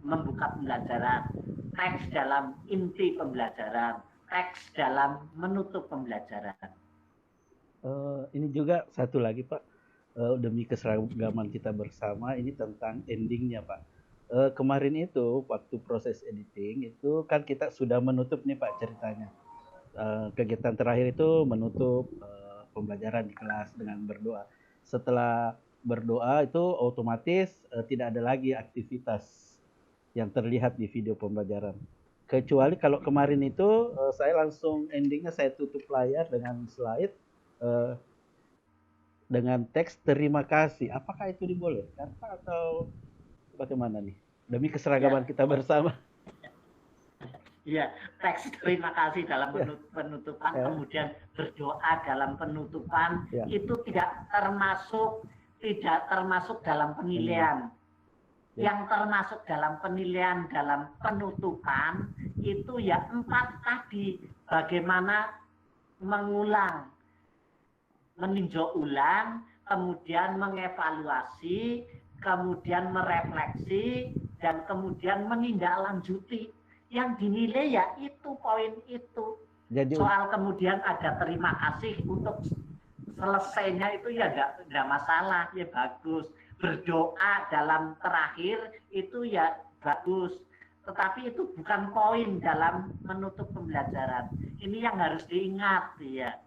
membuka pembelajaran, teks dalam inti pembelajaran, teks dalam menutup pembelajaran. Ini juga satu lagi Pak, demi keseragaman kita bersama, ini tentang endingnya Pak. Kemarin itu waktu proses editing itu kan kita sudah menutup nih Pak ceritanya. Kegiatan terakhir itu menutup pembelajaran di kelas dengan berdoa. Setelah berdoa itu otomatis tidak ada lagi aktivitas yang terlihat di video pembelajaran. Kecuali kalau kemarin itu saya langsung endingnya saya tutup layar dengan slide dengan teks terima kasih. Apakah itu dibolehkan Pak atau bagaimana nih? Demi keseragaman kita bersama. Ya, teks terima kasih dalam penutupan, kemudian berdoa dalam penutupan, itu tidak termasuk dalam penilaian. Yang termasuk dalam penilaian dalam penutupan itu ya 4 tadi, bagaimana mengulang, meninjau ulang, kemudian mengevaluasi, kemudian merefleksi, dan kemudian menindaklanjuti. Yang dinilai ya itu poin itu. Jadi, soal kemudian ada terima kasih untuk selesainya itu ya enggak masalah, ya bagus. Berdoa dalam terakhir itu ya bagus. Tetapi itu bukan poin dalam menutup pembelajaran. Ini yang harus diingat ya.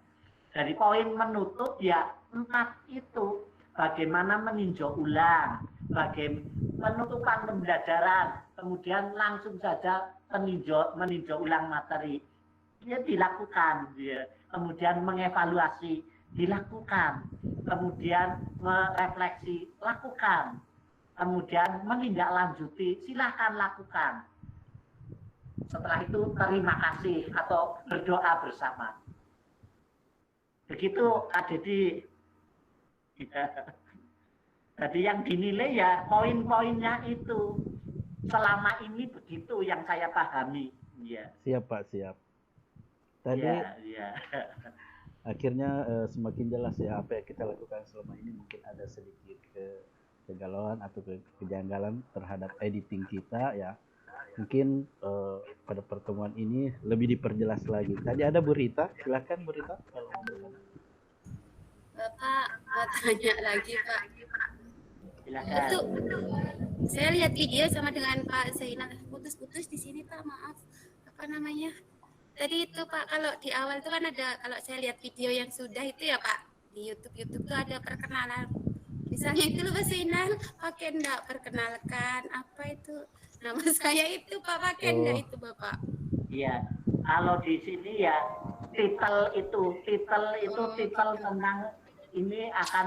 Dari poin menutup ya 4 itu. Bagaimana meninjau ulang, bagaimana penutupan pembelajaran, kemudian langsung saja meninjau ulang materi, ya dilakukan, ya. Kemudian mengevaluasi, dilakukan, kemudian merefleksi, lakukan, kemudian menindaklanjuti, silahkan lakukan. Setelah itu terima kasih atau berdoa bersama. Begitu Kak Dedi. Ya. Jadi yang dinilai ya poin-poinnya itu. Selama ini begitu yang saya pahami. Ya. Siap Pak, siap. Tadi akhirnya semakin jelas ya apa yang kita lakukan selama ini. Mungkin ada sedikit kegalauan atau kejanggalan terhadap editing kita ya. Mungkin pada pertemuan ini lebih diperjelas lagi. Tadi ada Bu Rita, silakan Bu Rita kalau mau bertanya. Bapak mau tanya lagi Pak. Silakan. Itu saya lihat video sama dengan Pak Zainal, putus-putus di sini Pak, maaf. Apa namanya? Tadi itu Pak, kalau di awal itu kan ada, kalau saya lihat video yang sudah itu ya Pak, di YouTube tuh ada perkenalan. Misalnya itu Pak Zainal pakai enggak perkenalkan apa itu nama saya itu Pak, pakai enggak itu Bapak? Iya, kalau di sini ya titel tentang ini akan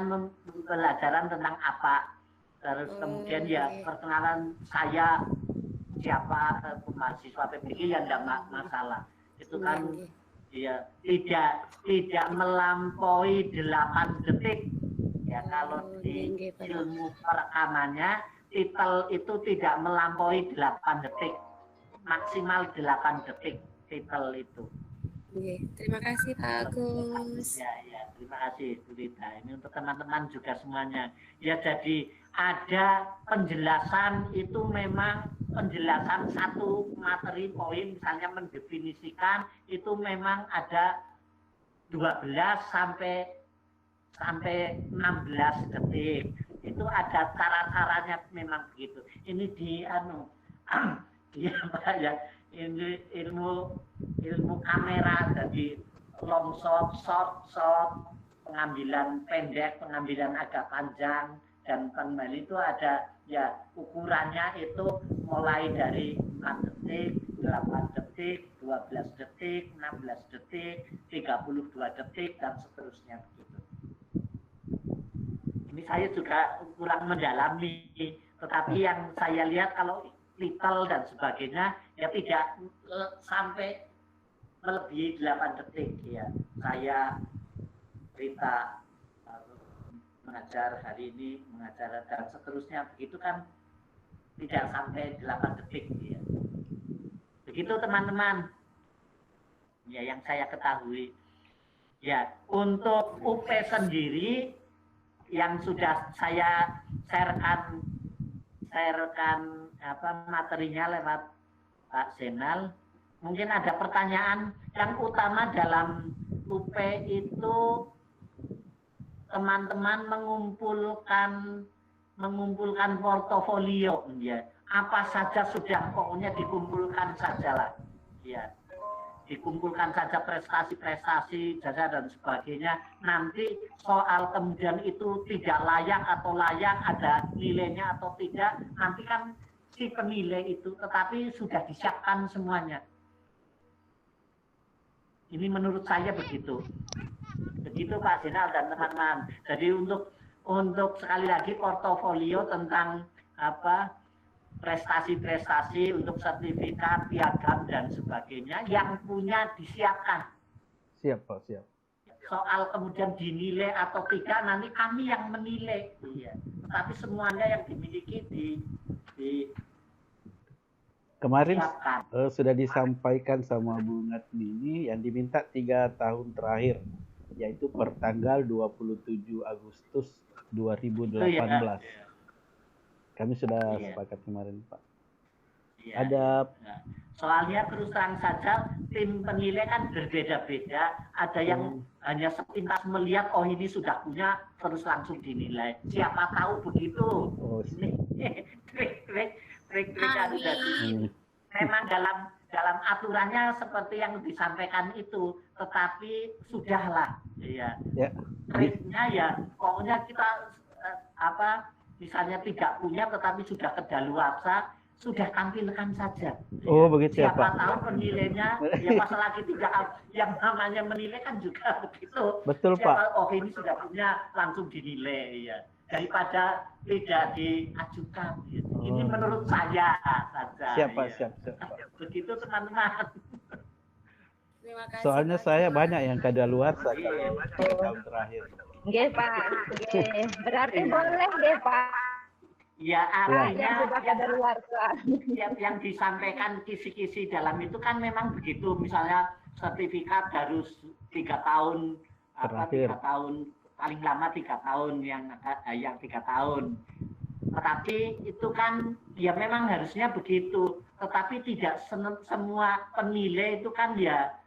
pembelajaran tentang apa. Terus kemudian ya perkenalan saya siapa mahasiswa PPG ya enggak masalah. Itu kan ya tidak melampaui 8 detik. Ya kalau di ilmu perekamannya titel itu tidak melampaui 8 detik, maksimal 8 detik titel itu. Oke, terima kasih Pak Agus. Ya, terima kasih Bu Rita. Ini untuk teman-teman juga semuanya. Ya, jadi ada penjelasan itu memang penjelasan satu materi poin, misalnya mendefinisikan itu memang ada 12 sampai 16 detik. Itu ada cara-caranya memang begitu. Ini di iya Pak ya. Ini ilmu kamera, jadi long shot, short, pengambilan pendek, pengambilan agak panjang, dan kembali itu ada ya ukurannya itu mulai dari 4 detik, 8 detik, 12 detik, 16 detik, 32 detik, dan seterusnya begitu. Ini saya juga kurang mendalami, tetapi yang saya lihat kalau little dan sebagainya ya tidak sampai melebihi 8 detik ya. Saya Rita mengajar hari ini, mengajar dan seterusnya begitu kan tidak sampai 8 detik ya. Begitu teman-teman. Ya yang saya ketahui. Ya, untuk UP sendiri yang sudah saya sharekan materinya lewat Pak Zainal. Mungkin ada pertanyaan yang utama dalam UP itu teman-teman mengumpulkan portofolio ya. Apa saja sudah pokoknya dikumpulkan sajalah. Ya. Dikumpulkan saja prestasi-prestasi, jasa dan sebagainya. Nanti soal kemudian itu tidak layak atau layak, ada nilainya atau tidak, nanti kan si penilai itu, tetapi sudah disiapkan semuanya. Ini menurut saya begitu. Begitu Pak Zainal dan teman-teman. Jadi untuk sekali lagi portofolio tentang prestasi-prestasi untuk sertifikat, piagam dan sebagainya yang punya disiapkan. Siap Pak, siap. Soal kemudian dinilai atau tidak nanti kami yang menilai. Iya. Tapi semuanya yang dimiliki kemarin sudah disampaikan sama Bu Ngatmini yang diminta 3 tahun terakhir, yaitu per tanggal 27 Agustus 2018. Iya. Kami sudah sepakat kemarin, Pak. Ya, ada soalnya terus terang saja tim penilai kan berbeda-beda. Ada yang hanya sepintas melihat oh ini sudah punya terus langsung dinilai. Siapa tahu begitu. Ini trik jadi memang dalam aturannya seperti yang disampaikan itu, tetapi sudahlah ya. Triknya ya pokoknya kita misalnya tidak punya tetapi sudah kedaluarsa, sudah tampilkan saja. Oh begitu ya Pak. Siapa tahu penilainya, ya pas lagi tidak yang namanya menilai kan juga begitu. Betul Pak. Oh ini sudah punya langsung dinilai ya. Daripada tidak diajukan. Ya. Ini menurut saya saja. Siapa ya. siap Pak. Begitu teman-teman. Soalnya saya banyak yang kadaluarsa tahun terakhir. Nggih Pak, nggih. Berarti boleh deh Pak. Ya artinya yang disampaikan kisi-kisi dalam itu kan memang begitu. Misalnya sertifikat harus 3 tahun, 3 tahun paling lama 3 tahun yang 3 tahun. Tetapi itu kan ya memang harusnya begitu. Tetapi tidak semua penilai itu kan ya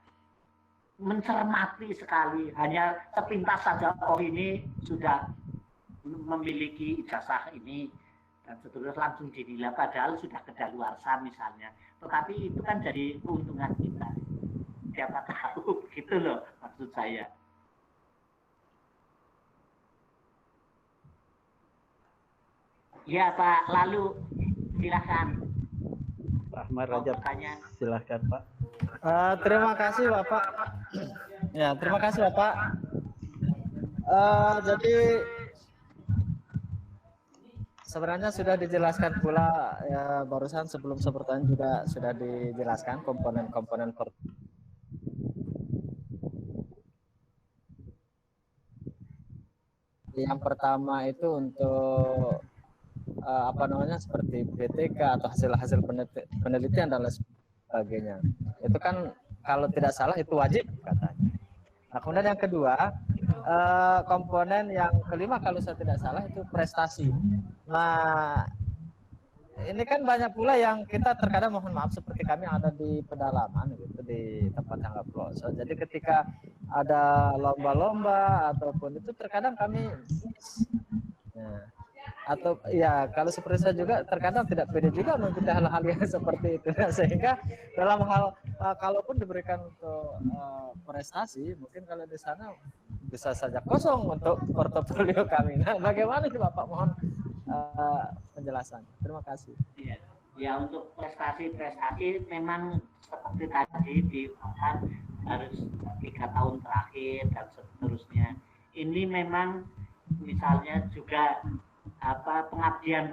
mencermati sekali, hanya sepintas saja oh ini sudah memiliki ijazah ini dan seterusnya langsung dinilai padahal sudah kedaluarsa misalnya. Tetapi itu kan jadi keuntungan kita. Siapa tahu gitu loh maksud saya. Ya Pak, lalu silakan. Pak Ahmad Rajab, silakan Pak. Terima kasih Bapak. Ya, terima kasih Bapak. Jadi sebenarnya sudah dijelaskan pula ya, barusan sebelum pertanyaan juga sudah dijelaskan komponen-komponen yang pertama itu untuk apa namanya seperti PTK atau hasil-hasil penelitian dan lain sebagainya. Itu kan kalau tidak salah itu wajib katanya. Nah, kemudian yang kedua, komponen yang kelima kalau saya tidak salah itu prestasi. Nah, ini kan banyak pula yang kita terkadang mohon maaf seperti kami ada di pedalaman gitu di tempat yang nggak pelosok. Jadi ketika ada lomba-lomba ataupun itu terkadang kami atau ya kalau seperti saya juga terkadang tidak pede juga mengikuti hal-hal yang seperti itu. Sehingga dalam hal kalaupun diberikan untuk prestasi mungkin kalau di sana bisa saja kosong untuk portofolio kami. Nah, bagaimana sih Bapak, mohon penjelasan. Terima kasih. Ya, ya untuk prestasi memang seperti tadi diucapkan harus 3 tahun terakhir dan seterusnya. Ini memang misalnya juga pengabdian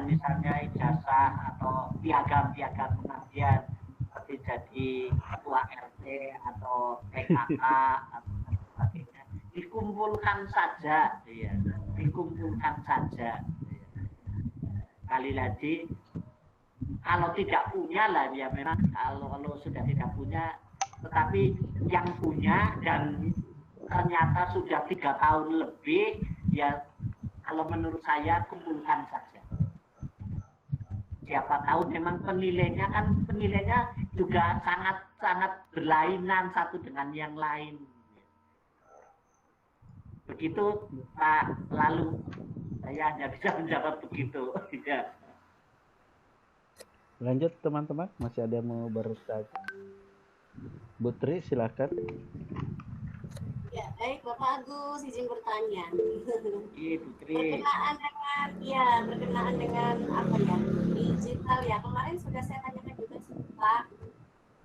misalnya ijazah atau piagam pengabdian seperti jadi ketua RT atau PKK atau sebagainya dikumpulkan saja ya. Dikumpulkan saja. Kali lagi kalau tidak punya lah ya memang kalau sudah tidak punya, tetapi yang punya dan ternyata sudah 3 tahun lebih ya kalau menurut saya kumpulkan saja. Siapa tahu memang penilainya juga sangat berlainan satu dengan yang lain. Begitu Pak, lalu saya hanya bisa menjawab begitu. Ya. Lanjut teman-teman, masih ada yang mau bertanya? Bu Tri silakan. Ya, baik Bapak Agus, izin bertanya. Iya, Bu Tri. Berkenaan dengan apa ya? Digital ya. Kemarin sudah saya tanyakan juga sih Pak.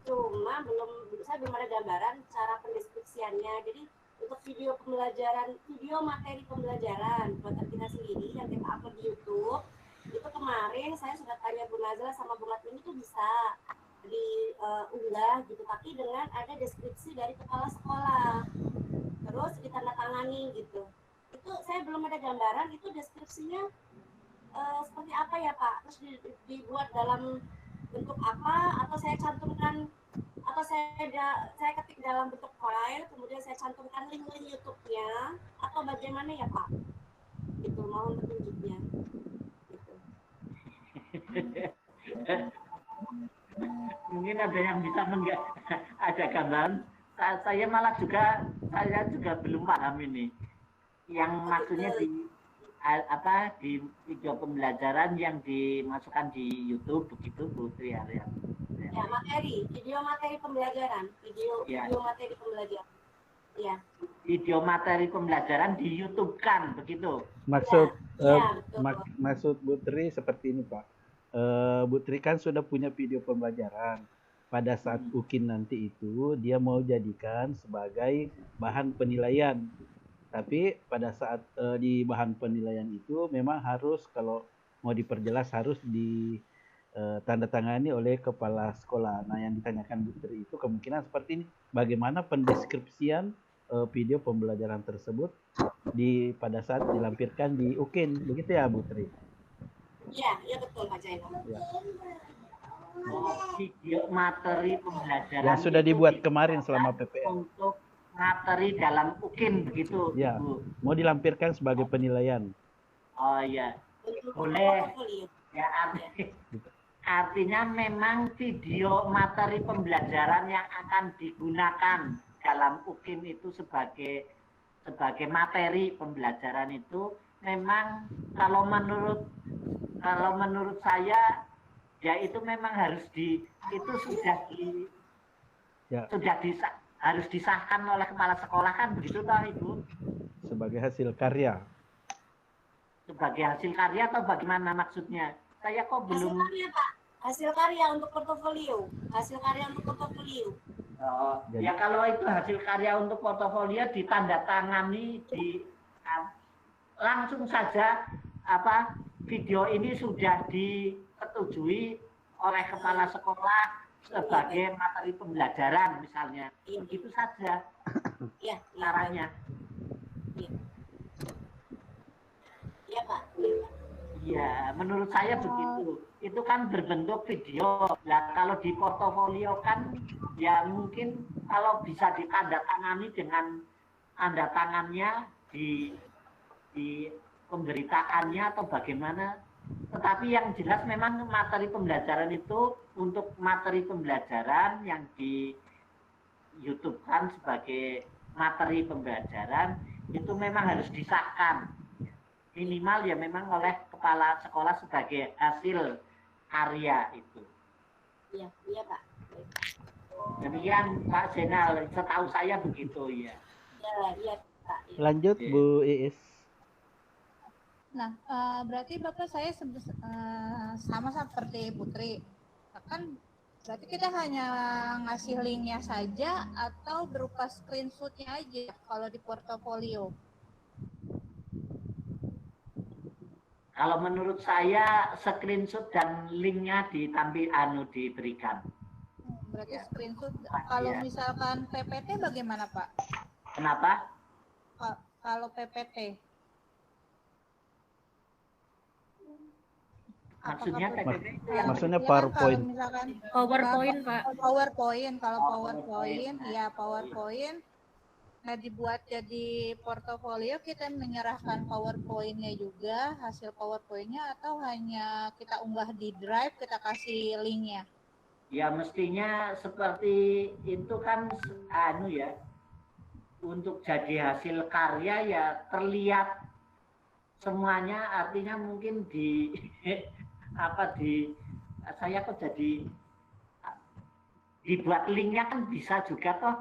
Cuma saya belum ada gambaran cara pendeskripsiannya. Jadi untuk video materi pembelajaran buatan kita sendiri yang kita upload di YouTube, itu kemarin saya sudah tanya Bu Nazla sama Bu Latmin itu bisa diunggah gitu, tapi dengan ada deskripsi dari kepala sekolah, terus ditandatangani gitu. Itu saya belum ada gambaran itu deskripsinya seperti apa ya Pak, terus dibuat dalam bentuk apa, atau saya cantumkan atau saya ketik dalam bentuk file, kemudian saya cantumkan link YouTube-nya, atau bagaimana ya Pak? Itu mohon petunjuknya. Gitu. Mungkin ada yang bisa ada gambaran. Saya juga belum paham ini. Yang maksudnya di video pembelajaran yang dimasukkan di YouTube begitu Bu Tri ya. Ya, video materi pembelajaran, video materi pembelajaran. Ya. Video materi pembelajaran di YouTube kan, begitu. Maksud Bu Tri seperti ini Pak. Bu Tri kan sudah punya video pembelajaran. Pada saat UKIN nanti itu dia mau jadikan sebagai bahan penilaian. Tapi pada saat di bahan penilaian itu memang harus, kalau mau diperjelas harus ditandatangani oleh kepala sekolah. Nah, yang ditanyakan Bu Tri itu kemungkinan seperti ini. Bagaimana pendeskripsian video pembelajaran tersebut pada saat dilampirkan di UKIN, begitu ya Bu Tri? Iya betul Pak Jainal. Ya. Video materi pembelajaran yang sudah dibuat kemarin selama PPL. Untuk materi dalam UKIN begitu. Ya, Bu. mau dilampirkan sebagai penilaian. Oh iya, boleh. Ya, artinya memang video materi pembelajaran yang akan digunakan dalam UKIN itu sebagai materi pembelajaran itu memang kalau menurut saya ya itu memang harus harus disahkan oleh kepala sekolah kan, begitu toh Ibu? Sebagai hasil karya. Sebagai hasil karya atau bagaimana maksudnya? Saya kok belum. Hasil karya Pak. Hasil karya untuk portofolio. Oh, ya kalau itu hasil karya untuk portofolio ditandatangani langsung saja video ini sudah disetujui oleh kepala sekolah sebagai materi pembelajaran misalnya. Begitu saja. Iya, caranya. Iya Pak. Ya, menurut saya begitu. Itu kan berbentuk video. Nah, kalau di portofolio kan ya mungkin kalau bisa ditandatangani dengan tanda tangannya di pemberitaannya atau bagaimana. Tetapi yang jelas memang materi pembelajaran itu untuk materi pembelajaran yang di YouTube kan sebagai materi pembelajaran itu memang harus disahkan. Minimal ya memang oleh kepala sekolah sebagai hasil karya itu. Iya, iya Pak. Demikian Pak Zainal, setahu saya begitu ya. Iya Pak. Lanjut Bu Iis. Nah, berarti Bapak saya sama seperti Putri. Kan berarti kita hanya ngasih linknya saja atau berupa screenshotnya aja kalau di portofolio? Kalau menurut saya screenshot dan linknya diberikan. Berarti screenshot. Kalau misalkan PPT bagaimana Pak? Kenapa? Kalau PPT? Maksudnya PPT itu yang maksudnya PowerPoint. PowerPoint, Pak. PowerPoint, kalau PowerPoint, ya PowerPoint. Nah, dibuat jadi portofolio, kita menyerahkan PowerPoint-nya juga, hasil PowerPoint-nya, atau hanya kita unggah di Drive, kita kasih link-nya? Ya mestinya seperti itu kan ya. Untuk jadi hasil karya ya terlihat semuanya, artinya mungkin saya kok jadi dibuat linknya kan bisa juga toh.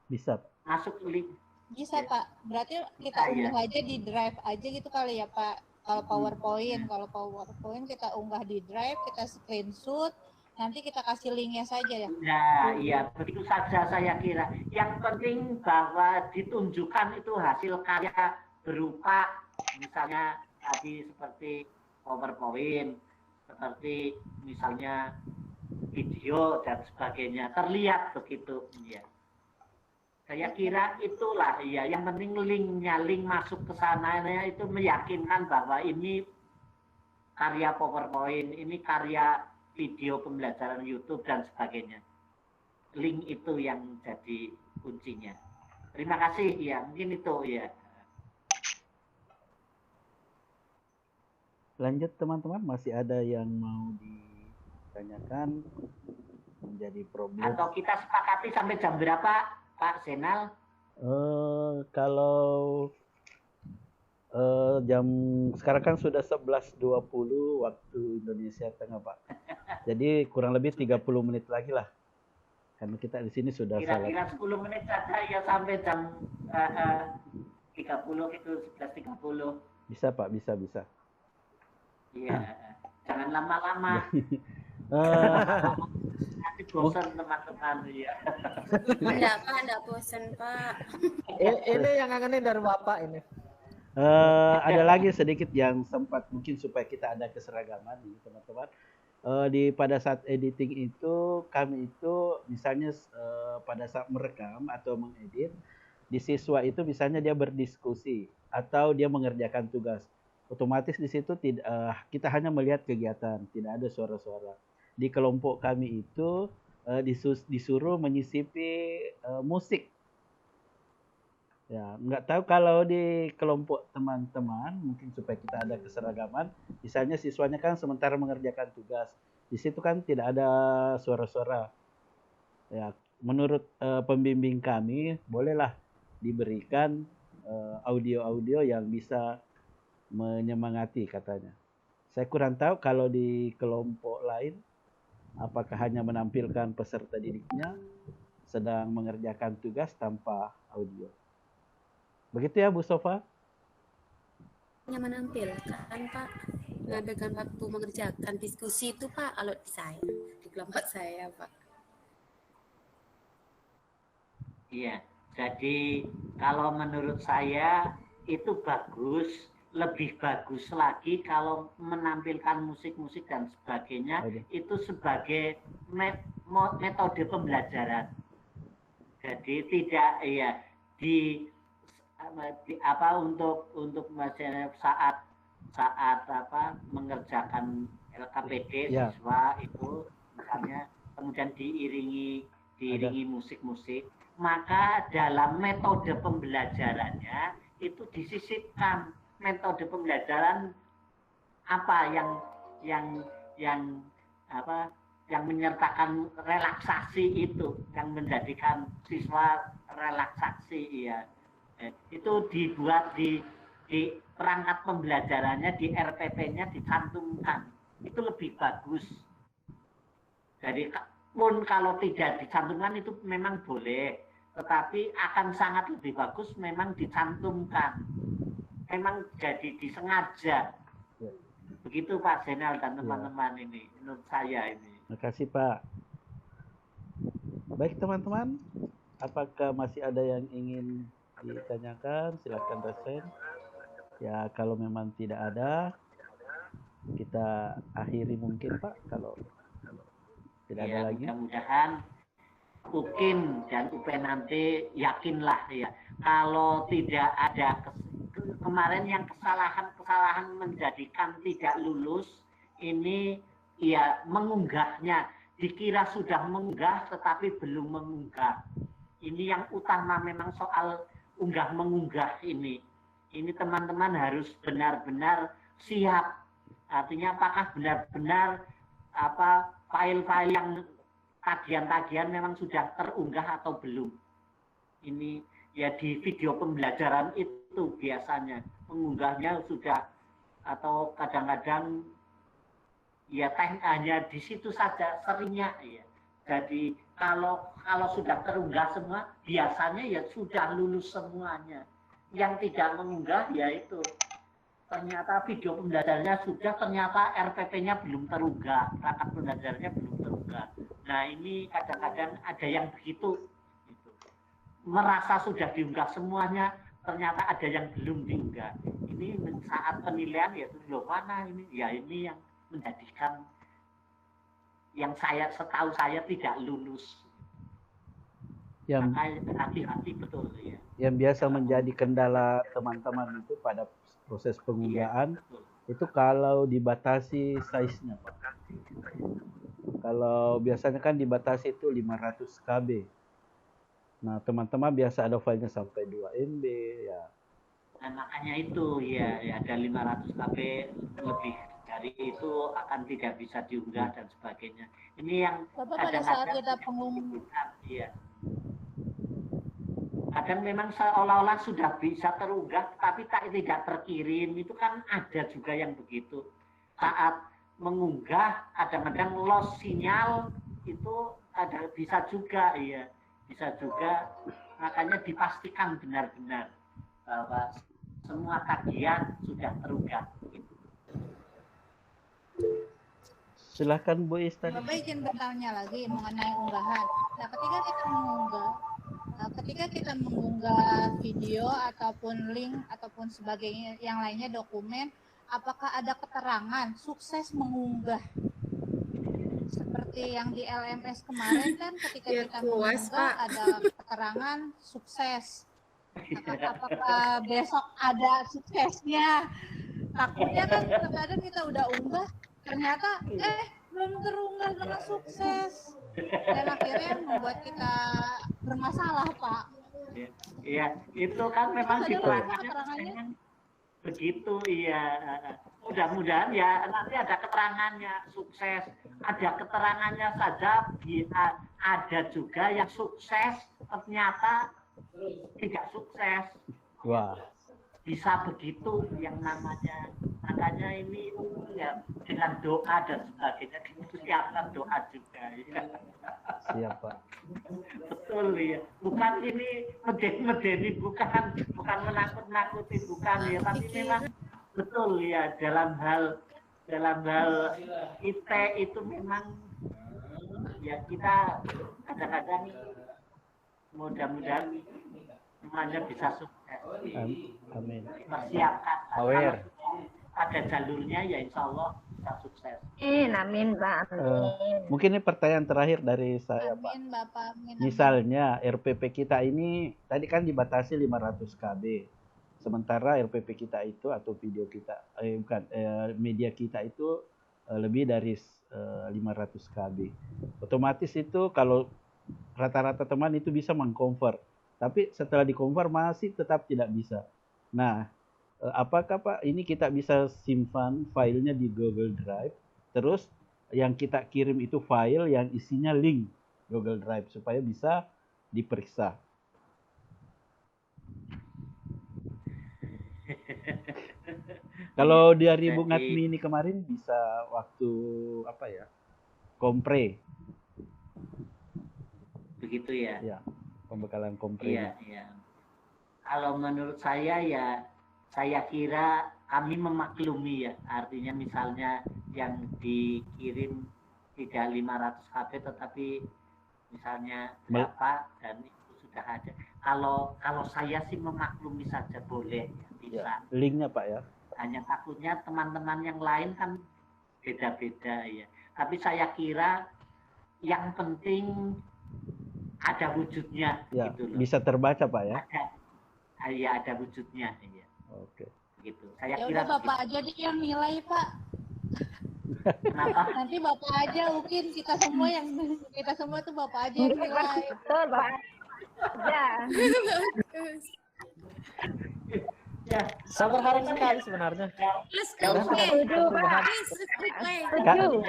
Bisa. Masuk link. Bisa Pak, berarti kita unggah aja di Drive aja gitu kali ya Pak. Kalau PowerPoint kita unggah di Drive, kita screenshot, nanti kita kasih linknya saja ya. Nah, iya begitu saja saya kira. Yang penting bahwa ditunjukkan itu hasil karya berupa misalnya tadi seperti PowerPoint, seperti misalnya video dan sebagainya, terlihat begitu ya. Saya kira itulah ya, yang penting link masuk ke sananya itu meyakinkan bahwa ini karya PowerPoint, ini karya video pembelajaran YouTube dan sebagainya. Link itu yang jadi kuncinya. Terima kasih ya, mungkin itu ya. Lanjut teman-teman, masih ada yang mau ditanyakan menjadi problem? Atau kita sepakati sampai jam berapa Pak Zainal? Kalau jam sekarang kan sudah 11.20 waktu Indonesia Tengah Pak. Jadi kurang lebih 30 menit lagi lah. Karena kita di sini sudah kira-kira 10 menit saja ya sampai jam 30 itu 11.30. Bisa Pak, bisa. Iya, jangan lama-lama. Nanti bosan teman-teman ya. Enggak bosan Pak. Ini yang ngangenin dari Bapak ini. Ada lagi sedikit yang sempat mungkin supaya kita ada keseragaman nih teman-teman. Pada saat editing itu kami itu misalnya pada saat merekam atau mengedit di siswa itu misalnya dia berdiskusi atau dia mengerjakan tugas. Otomatis di situ kita hanya melihat kegiatan, tidak ada suara-suara. Di kelompok kami itu disuruh menyisipi musik. Ya, nggak tahu kalau di kelompok teman-teman mungkin supaya kita ada keseragaman. Misalnya siswanya kan sementara mengerjakan tugas, di situ kan tidak ada suara-suara. Ya, menurut pembimbing kami bolehlah diberikan audio-audio yang bisa menyemangati katanya. Saya kurang tahu kalau di kelompok lain apakah hanya menampilkan peserta didiknya sedang mengerjakan tugas tanpa audio. Begitu ya Bu Sofa? Hanya menampilkan Pak, mengadakan waktu mengerjakan diskusi itu Pak, kalau di saya, di kelompok saya Pak. Iya, jadi kalau menurut saya itu bagus. Lebih bagus lagi kalau menampilkan musik-musik dan sebagainya itu sebagai metode pembelajaran. Jadi tidak untuk saat saat mengerjakan LKPD Ya. siswa itu misalnya kemudian diiringi musik-musik, maka dalam metode pembelajarannya itu disisipkan metode pembelajaran apa yang menyertakan relaksasi itu, yang menjadikan siswa relaksasi ya. Itu dibuat di perangkat pembelajarannya, di RPP-nya dicantumkan. Itu lebih bagus. Jadi pun kalau tidak dicantumkan itu memang boleh, tetapi akan sangat lebih bagus memang dicantumkan. Memang jadi disengaja. Begitu Pak Zainal dan teman-teman ini, menurut saya ini. Terima kasih Pak. Baik teman-teman, apakah masih ada yang ingin ditanyakan? Silakan Rasen. Ya kalau memang tidak ada, kita akhiri mungkin Pak. Kalau tidak ada lagi. Mudah-mudahan UKIN dan UP nanti yakinlah ya. Kalau tidak ada kemarin yang kesalahan menjadikan tidak lulus, ini ya mengunggahnya. Dikira sudah mengunggah tetapi belum mengunggah. Ini yang utama memang soal unggah-mengunggah ini. Ini teman-teman harus benar-benar siap. Artinya apakah benar-benar file-file yang tagihan-tagihan memang sudah terunggah atau belum. Ini ya di video pembelajaran itu biasanya mengunggahnya sudah, atau kadang-kadang ya hanya di situ saja seringnya ya. Jadi kalau sudah terunggah semua biasanya ya sudah lulus semuanya. Yang tidak mengunggah ya itu ternyata video pembelajarannya sudah, ternyata RPP-nya belum terunggah, perangkat pembelajarannya belum terunggah. Nah ini kadang-kadang ada yang begitu, gitu. Merasa sudah diunggah semuanya, ternyata ada yang belum diunggah. Ini saat penilaian ya loh mana ini, ya ini yang menjadikan yang setahu saya tidak lulus. Yang hati-hati betul ya. Yang biasa menjadi kendala teman-teman itu pada proses pengunggahan itu kalau dibatasi size-nya Pak. Kalau biasanya kan dibatasi itu 500 KB. Nah, teman-teman biasa ada filenya sampai 2 MB ya. Nah, makanya itu ya ada 500 KB lebih dari itu akan tidak bisa diunggah dan sebagainya. Ini yang Bapak pada saat kita pengumuman iya. Kadang memang seolah-olah sudah bisa terunggah tapi tidak terkirim, itu kan ada juga yang begitu. Saat mengunggah kadang-kadang loss sinyal itu ada bisa juga ya, bisa juga. Makanya dipastikan benar-benar bahwa semua tagihan sudah terunggah. Silahkan Bu Istri. Bapak izin bertanya lagi mengenai unggahan. Nah, ketika kita mengunggah video ataupun link ataupun sebagainya yang lainnya dokumen, apakah ada keterangan sukses mengunggah? Seperti yang di LMS kemarin kan ketika kita mengunggah ada keterangan sukses. Apakah besok ada suksesnya? Takutnya kan kadang kita udah unggah ternyata belum terunggah dengan sukses dan akhirnya membuat kita bermasalah Pak. Iya, itu kan memang keterangannya begitu iya. Mudah-mudahan ya nanti ada keterangannya sukses, ada keterangannya saja, ada juga yang sukses ternyata tidak sukses. Wah. Bisa begitu yang namanya. Makanya ini ya dengan doa dan sebagainya siapkan doa juga ya. Siap Pak. Betul ya. Bukan ini medeni bukan menakut-nakuti bukan ya, tapi memang betul ya dalam hal IT itu memang ya kita kadang-kadang mudah-mudahan semuanya bisa sukses. Amin. Persiapkan. Aware. Ada jalurnya ya insya Allah bisa sukses. Amin Pak. Mungkin ini pertanyaan terakhir dari saya Pak. Amin Bapak. Amin. Misalnya RPP kita ini tadi kan dibatasi 500 KB. Sementara RPP kita itu atau video kita, media kita itu lebih dari 500 KB. Otomatis itu kalau rata-rata teman itu bisa mengconvert, tapi setelah diconvert masih tetap tidak bisa. Nah, apakah Pak ini kita bisa simpan filenya di Google Drive, terus yang kita kirim itu file yang isinya link Google Drive supaya bisa diperiksa. Kalau dari Bung Atmi ini kemarin bisa waktu apa ya? Kompre. Begitu ya. Ya, pembekalan kompre. Iya, iya. Kalau menurut saya ya, saya kira kami memaklumi ya. Artinya misalnya yang dikirim tidak 500 KB tetapi misalnya berapa dan itu sudah ada. Kalau saya sih memaklumi saja boleh ya, bisa. Ya, linknya Pak ya. Hanya takutnya teman-teman yang lain kan beda-beda ya. Tapi saya kira yang penting ada wujudnya Ya, gitu loh. bisa terbaca Pak ya. Ada wujudnya ya. Oke. Gitu. Saya Ya kira udah Bapak aja deh yang nilai Pak. Kenapa? Nanti Bapak aja mungkin kita semua tuh Bapak aja yang nilai. Betul, Pak. Ya. Ya, Saya berharap sekali sebenarnya. Let's Ya, go. Setuju, Pak. Setuju.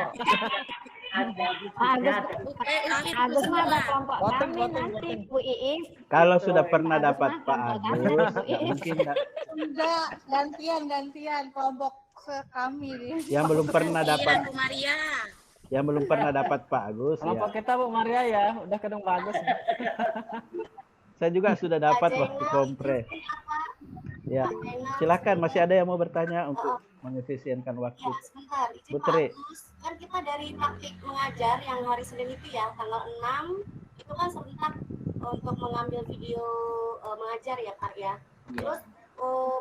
Agus mah ada kelompok kami nanti Bu Iis. Kalau sudah pernah dapat Pak Agus, nggak mungkin nggak. Enggak, gantian kelompok kami nih. Yang belum pernah dapat, Bu Maria. yang belum pernah dapat Pak Agus Kelompok ya. kita Bu Maria ya, udah kedung bagus. Saya juga sudah dapat waktu kompre. Ya, silakan. Masih ada yang mau bertanya untuk mengefisienkan waktu. Ya, sebentar. Izin Putri. Pak Agus, kan kita dari praktik mengajar yang hari Senin itu ya, tanggal 6, itu kan serentak untuk mengambil video mengajar ya Pak ya. Terus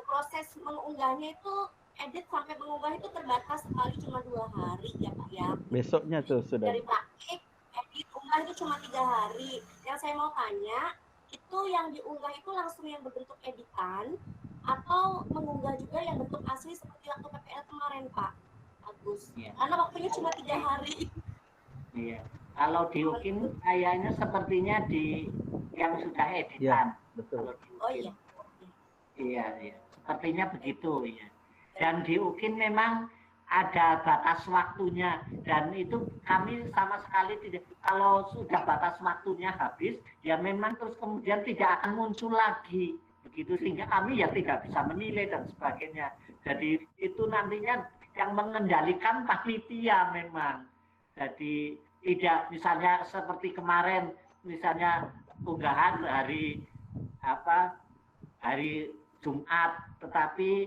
proses mengunggahnya itu, edit sampai mengunggah itu terbatas sekali cuma 2 hari ya Pak ya. Besoknya tuh sudah. Dari praktik, edit, unggah itu cuma 3 hari. Yang saya mau tanya, itu yang diunggah itu langsung yang berbentuk editan, atau mengunggah juga yang bentuk asli seperti waktu PPL kemarin Pak Agus? Iya. Karena waktunya cuma 3 hari. Iya. Kalau di UKIN kayaknya sepertinya di yang sudah editan. Ya, betul. Kalau di Oh UKIN. iya. Iya, iya. Sepertinya begitu ya. Dan di UKIN memang ada batas waktunya dan itu kami sama sekali tidak, kalau sudah batas waktunya habis ya memang terus kemudian tidak akan muncul lagi begitu, sehingga kami ya tidak bisa menilai dan sebagainya. Jadi itu nantinya yang mengendalikan panitia memang. Jadi tidak misalnya seperti kemarin misalnya unggahan hari Jumat, tetapi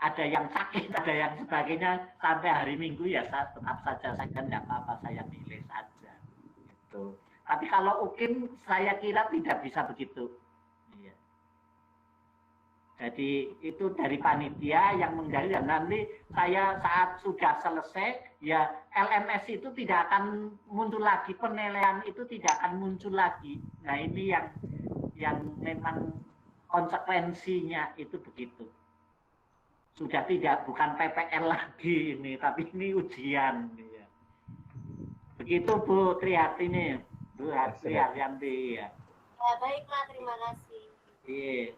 ada yang sakit, ada yang sebagainya sampai hari Minggu ya saya tetap saja saya tidak apa-apa, saya nilai saja. Gitu. Tapi kalau UKIN saya kira tidak bisa begitu. Iya. Jadi itu dari panitia yang mengendali dan nanti saya saat sudah selesai ya LMS itu tidak akan muncul lagi, penilaian itu tidak akan muncul lagi. Nah ini yang memang konsekuensinya itu begitu. Sudah tidak, bukan PPL lagi ini, tapi ini ujian. Ya. Begitu Bu Trihartini, Bu Triharyanti ya. Ya baiklah, terima kasih. Iya.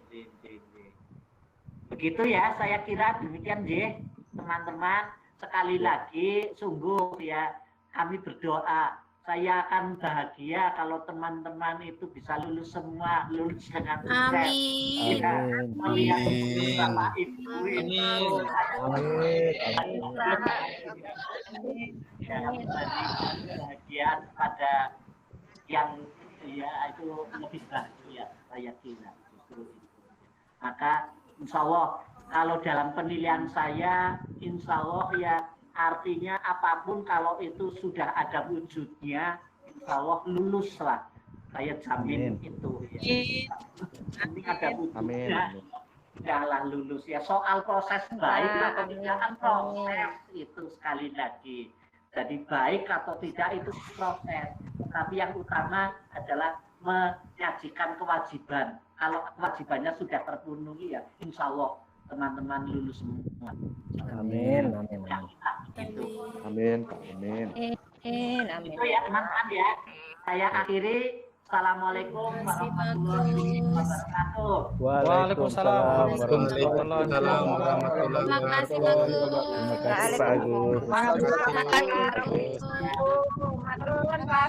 Begitu ya, saya kira demikian ya teman-teman. Sekali lagi sungguh ya kami berdoa. Saya akan bahagia kalau teman-teman itu bisa lulus semua, lulus dengan sukses. Amin. Ya, melihat Bapak Ibu itu. Ya, bahagia pada yang ya itu lebih bahagia saya kira justru itu. Maka insya Allah kalau dalam penilaian saya, insya Allah ya artinya apapun kalau itu sudah ada wujudnya, insya Allah lulus lah. Saya jamin itu. Ya. Nanti ada wujudnya, udahlah lulus ya. Soal proses baik atau tidak kan proses itu sekali lagi. Jadi baik atau tidak itu proses. Tapi yang utama adalah menyajikan kewajiban. Kalau kewajibannya sudah terpenuhi ya, insya Allah teman-teman lulus semua. Amin, amin, Ya, amin. gitu. Amin, Pak. Amin. Amin. Itu ya teman-teman ya. Saya akhiri. Assalamualaikum warahmatullahi wabarakatuh. Waalaikumsalam warahmatullahi wabarakatuh. Terima kasih Bagus. Terima kasih Pak Agus. Matur nuwun, Pak.